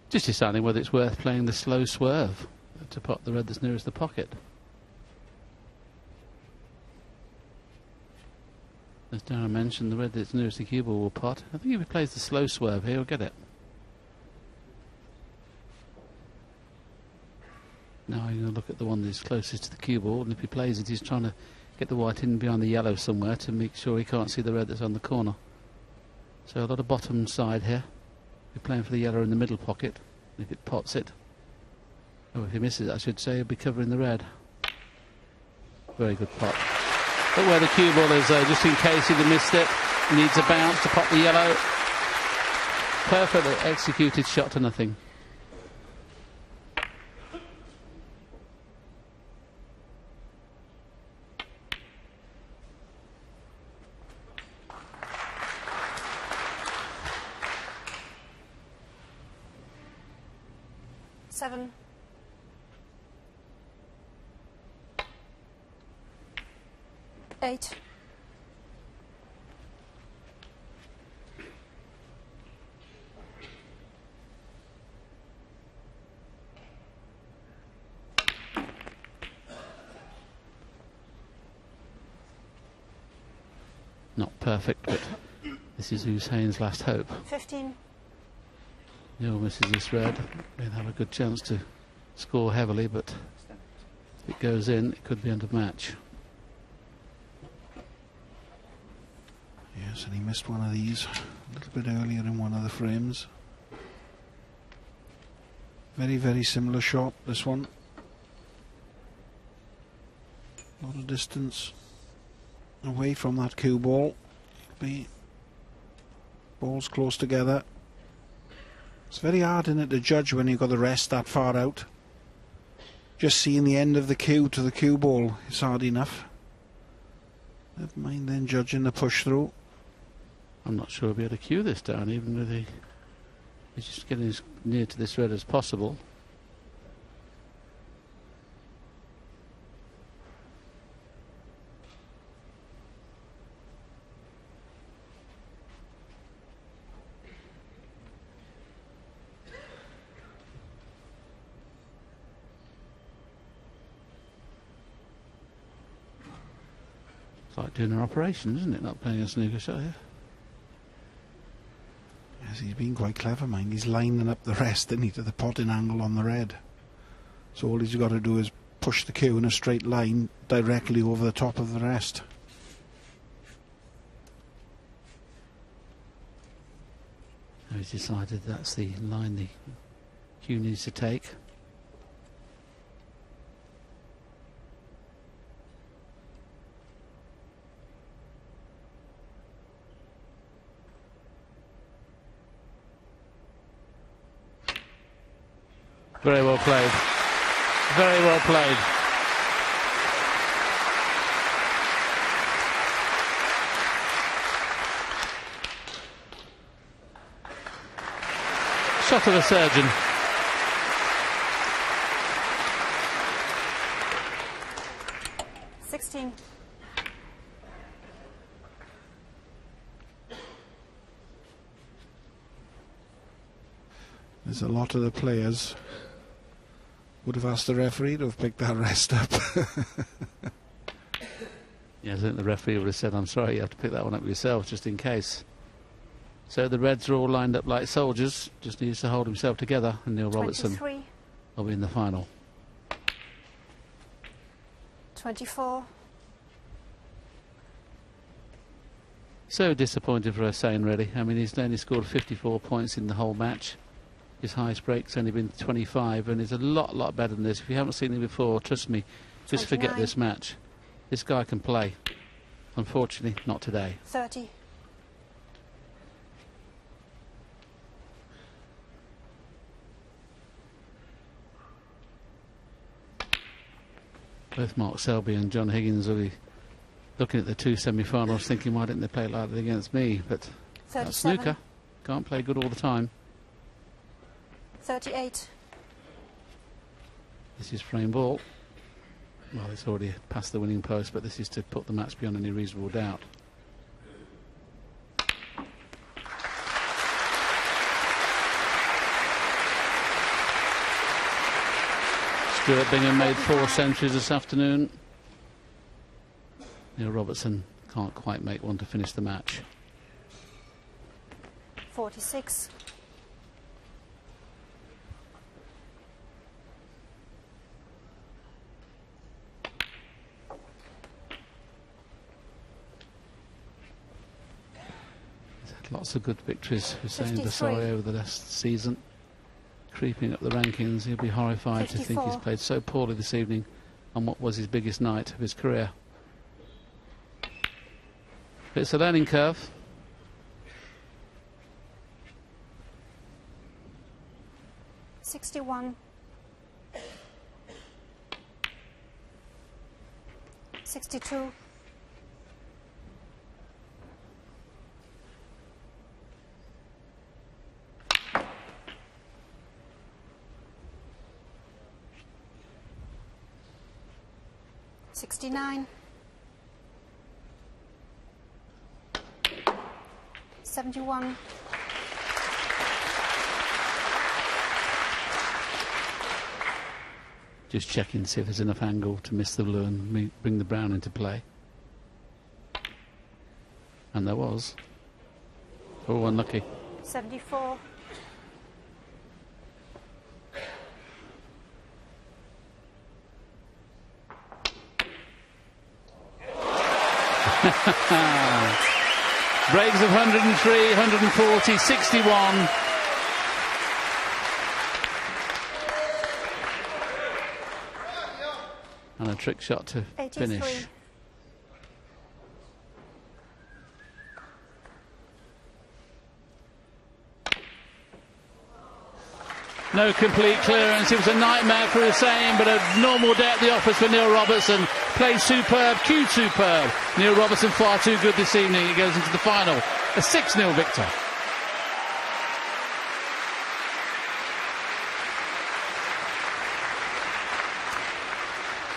Just deciding whether it's worth playing the slow swerve to pot the red that's nearest the pocket. As Darren mentioned, the red that's nearest the cue ball will pot. I think if he plays the slow swerve here, he'll get it. Now you're going to look at the one that's closest to the cue ball, and if he plays it, he's trying to get the white in behind the yellow somewhere to make sure he can't see the red that's on the corner. So a lot of bottom side here. He's playing for the yellow in the middle pocket. If it pots it, or if he misses it, I should say, he'll be covering the red. Very good pot. But where the cue ball is, though, just in case he'd have missed it, he needs a bounce to pot the yellow. Perfectly executed shot to nothing. Seven. 8. perfect, but this is Hossein's last hope. 15. Neil misses this red. They'll have a good chance to score heavily, but if it goes in, it could be end of match. Yes, and he missed one of these a little bit earlier in one of the frames. Very, very similar shot, this one. A lot of distance away from that cue ball. Be balls close together. It's very hard in it to judge when you've got the rest that far out. Just seeing the end of the cue to the cue ball is hard enough. Never mind then judging the push through. I'm not sure he'll be able to cue this down, even with he's just getting as near to this red as possible. It's like doing an operation, isn't it? Not playing a snooker shot here. Yes, he's been quite clever, mind. He's lining up the rest, isn't he, to the potting angle on the red. So all he's got to do is push the cue in a straight line directly over the top of the rest. Now he's decided that's the line the cue needs to take. Very well played. Very well played. Shot of a surgeon. There's a lot of the players would have asked the referee to have picked that rest up. Yeah, I think the referee would have said, I'm sorry, you have to pick that one up yourself, just in case. So the Reds are all lined up like soldiers, just needs to hold himself together, and Neil Robertson 23. will be in the final. 24. So disappointed for Hossein, really. I mean, he's only scored 54 points in the whole match. His highest break's only been 25, and he's a lot better than this. If you haven't seen him before, trust me, just 29. forget this match. This guy can play. Unfortunately, not today. 30. Both Mark Selby and John Higgins will be looking at the two semi-finals thinking, why didn't they play like that against me? But that's 37. snooker. Can't play good all the time. 38. This is frame ball. Well, it's already past the winning post, but this is to put the match beyond any reasonable doubt. Stuart Bingham made 4 centuries this afternoon. Neil Robertson can't quite make one to finish the match. 46. Lots of good victories, Hossein 53. Vafaei over the last season. Creeping up the rankings, he'll be horrified to think he's 54. played so poorly this evening on what was his biggest night of his career. But it's a learning curve. $61. 62. 69. 71. Just checking to see if there's enough angle to miss the blue and bring the brown into play. And there was. Oh, unlucky. 74. Breaks of 103, 140, 61. And a trick shot to 83. finish. No complete clearance. It was a nightmare for Hossein, but a normal day at the office for Neil Robertson. Played superb, cued superb. Neil Robertson far too good this evening. He goes into the final, a 6-0 victor.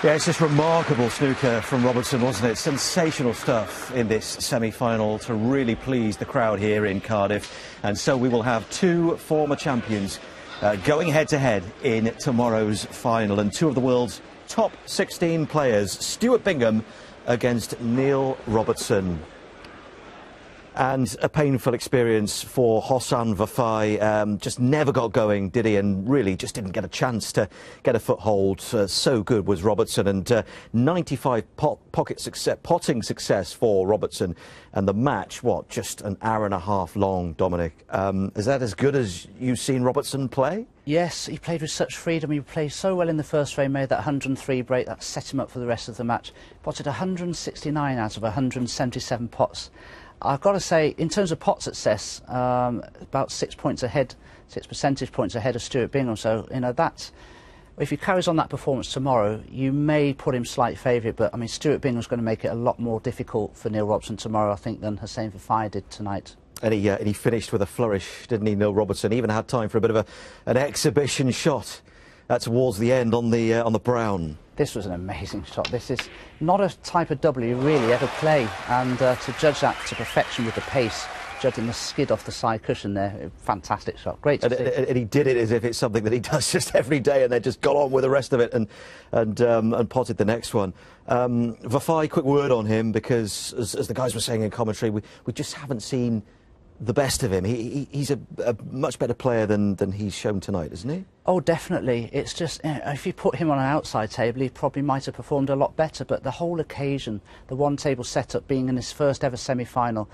Yeah, it's just remarkable snooker from Robertson, wasn't it? Sensational stuff in this semi-final to really please the crowd here in Cardiff. And so we will have two former champions going head-to-head in tomorrow's final. And two of the world's top 16 players, Stuart Bingham against Neil Robertson. And a painful experience for Hossein Vafaei. Just never got going, did he? And really just didn't get a chance to get a foothold. So good was Robertson. And 95 potting success for Robertson. And the match, what, just an hour and a half long, Dominic. Is that as good as you've seen Robertson play? Yes, he played with such freedom. He played so well in the first frame, made that 103 break. That set him up for the rest of the match. Potted 169 out of 177 pots. I've got to say, in terms of pot success, about 6 percentage points ahead of Stuart Bingham. So, you know, that's, if he carries on that performance tomorrow, you may put him slight favourite. But, I mean, Stuart Bingham's going to make it a lot more difficult for Neil Robertson tomorrow, I think, than Hossein Vafaei did tonight. And he finished with a flourish, didn't he, Neil Robertson? He even had time for a bit of an exhibition shot towards the end on the brown. This was an amazing shot. This is not a type of double you really ever play, and to judge that to perfection with the pace, judging the skid off the side cushion there, fantastic shot. Great to see. And he did it as if it's something that he does just every day, and then just got on with the rest of it and potted the next one. Vafaei, quick word on him, because as the guys were saying in commentary, we just haven't seen the best of him. He's a much better player than he's shown tonight, isn't he? Oh, definitely. It's just, if you put him on an outside table, he probably might have performed a lot better. But the whole occasion, the one-table setup, being in his first ever semi-final,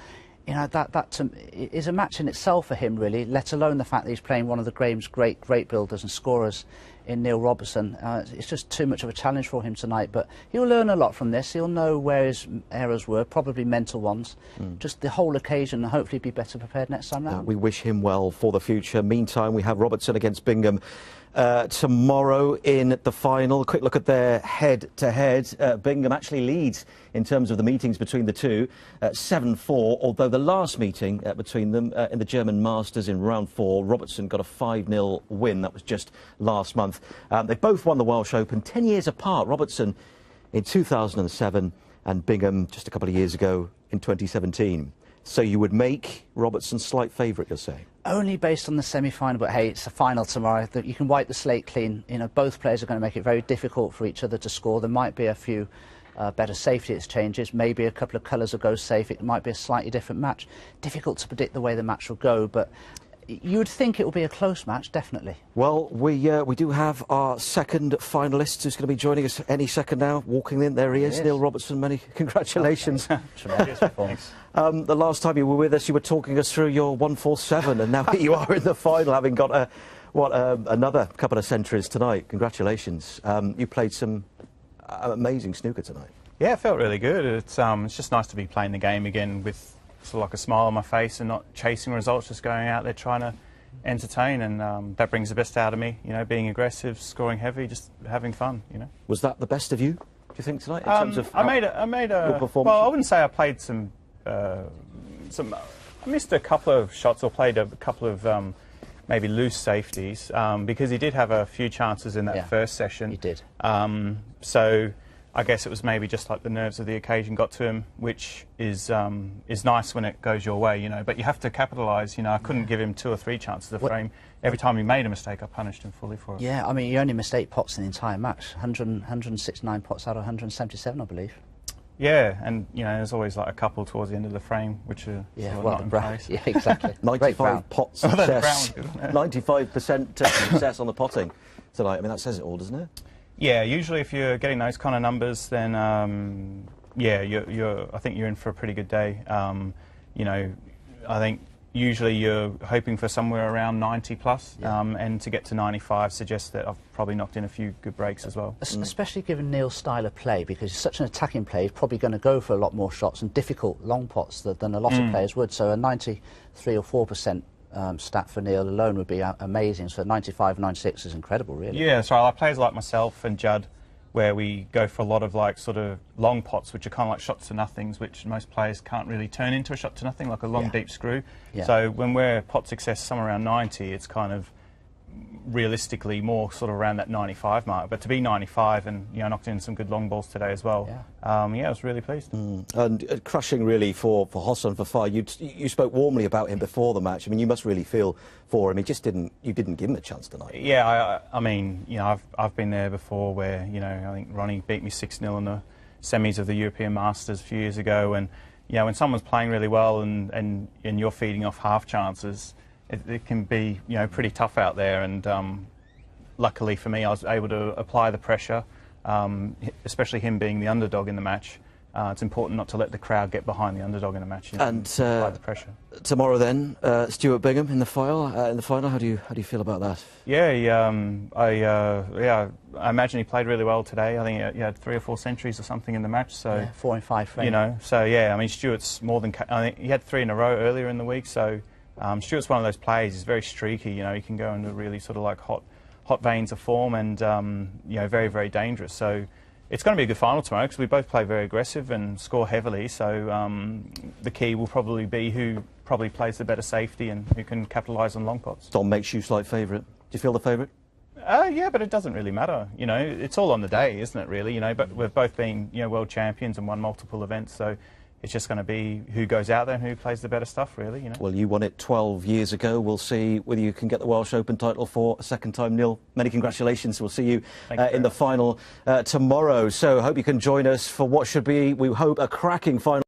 you know, that is a match in itself for him, really, let alone the fact that he's playing one of the game's great builders and scorers in Neil Robertson. It's just too much of a challenge for him tonight, but he'll learn a lot from this. He'll know where his errors were, probably mental ones. Just the whole occasion, and hopefully be better prepared next time round. We wish him well for the future. Meantime, we have Robertson against Bingham tomorrow in the final. A quick look at their head-to-head. Bingham actually leads in terms of the meetings between the two, 7-4, although the last meeting between them in the German Masters in round 4, Robertson got a 5-0 win. That was just last month. They both won the Welsh Open 10 years apart. Robertson in 2007 and Bingham just a couple of years ago in 2017. So you would make Robertson slight favourite, you're saying? Only based on the semi-final, but hey, it's a final tomorrow. You can wipe the slate clean. You know, both players are going to make it very difficult for each other to score. There might be a few better safety exchanges, maybe a couple of colours will go safe. It might be a slightly different match. Difficult to predict the way the match will go, but you would think it will be a close match, definitely. Well, we do have our second finalist who's going to be joining us any second now. Walking in, there he is. Neil Robertson, many congratulations. Tremendous performance. The last time you were with us, you were talking us through your 147, and now you are in the final, having got another couple of centuries tonight. Congratulations. You played some amazing snooker tonight. Yeah, it felt really good. It's just nice to be playing the game again with sort of like a smile on my face and not chasing results, just going out there trying to entertain, and that brings the best out of me, you know, being aggressive, scoring heavy, just having fun, you know. Was that the best of you, do you think, tonight, in terms of I made a performance? well, I wouldn't say I played I missed a couple of shots or played a couple of maybe loose safeties, because he did have a few chances in that first session. He did. So I guess it was maybe just like the nerves of the occasion got to him, which is nice when it goes your way, you know. But you have to capitalise. You know, I couldn't give him 2 or 3 chances of frame. Every time he made a mistake, I punished him fully for it. Yeah, I mean, he only missed 8 pots in the entire match. 169 pots out of 177, I believe. Yeah, and you know, there's always like a couple towards the end of the frame, which are sort of not in place. Yeah, exactly. 95 pot Oh, that success. brown was good, 95% success on the potting tonight. I mean, that says it all, doesn't it? Yeah, usually if you're getting those kind of numbers, then yeah, I think you're in for a pretty good day. You know, I think usually you're hoping for somewhere around 90 plus, and to get to 95 suggests that I've probably knocked in a few good breaks as well. Especially given Neil's style of play, because he's such an attacking player, he's probably going to go for a lot more shots and difficult long pots than a lot of players would. So a 93 or 4% stat for Neil alone would be amazing. So 95, 96 is incredible, really. Yeah, so I like players like myself and Judd, where we go for a lot of like sort of long pots, which are kind of like shots to nothings, which most players can't really turn into a shot to nothing, like a long deep screw. So when we're pot success somewhere around 90, it's kind of realistically more sort of around that 95 mark. But to be 95 and, you know, knocked in some good long balls today as well, yeah, I was really pleased. And crushing really for Hossein Vafaei. You spoke warmly about him before the match. I mean, you must really feel for him. You didn't give him a chance tonight. Yeah, I mean, you know, I've been there before where, you know, I think Ronnie beat me 6-0 in the semis of the European Masters a few years ago, and you know, when someone's playing really well and you're feeding off half chances, it can be, you know, pretty tough out there. And luckily for me, I was able to apply the pressure, especially him being the underdog in the match. It's important not to let the crowd get behind the underdog in a match. You know, and apply the pressure. Tomorrow then, Stuart Bingham in the final. How do you feel about that? Yeah, I imagine he played really well today. I think he had 3 or 4 centuries or something in the match. So yeah, 4 and 5 frames. You know, so yeah, I mean, Stuart's more than. I think he had 3 in a row earlier in the week. So Stuart's one of those players. He's very streaky. You know, he can go into really sort of like hot veins of form, and you know, very, very dangerous. So it's going to be a good final tomorrow because we both play very aggressive and score heavily. So the key will probably be who probably plays the better safety and who can capitalise on long pots. Dom makes you slight favourite. Do you feel the favourite? Yeah, but it doesn't really matter. You know, it's all on the day, isn't it? Really, you know. But we've both been, you know, world champions and won multiple events. So it's just going to be who goes out there and who plays the better stuff, really, you know. Well, you won it 12 years ago. We'll see whether you can get the Welsh Open title for a second time. Neil, many congratulations. We'll see you in the final tomorrow. So I hope you can join us for what should be, we hope, a cracking final.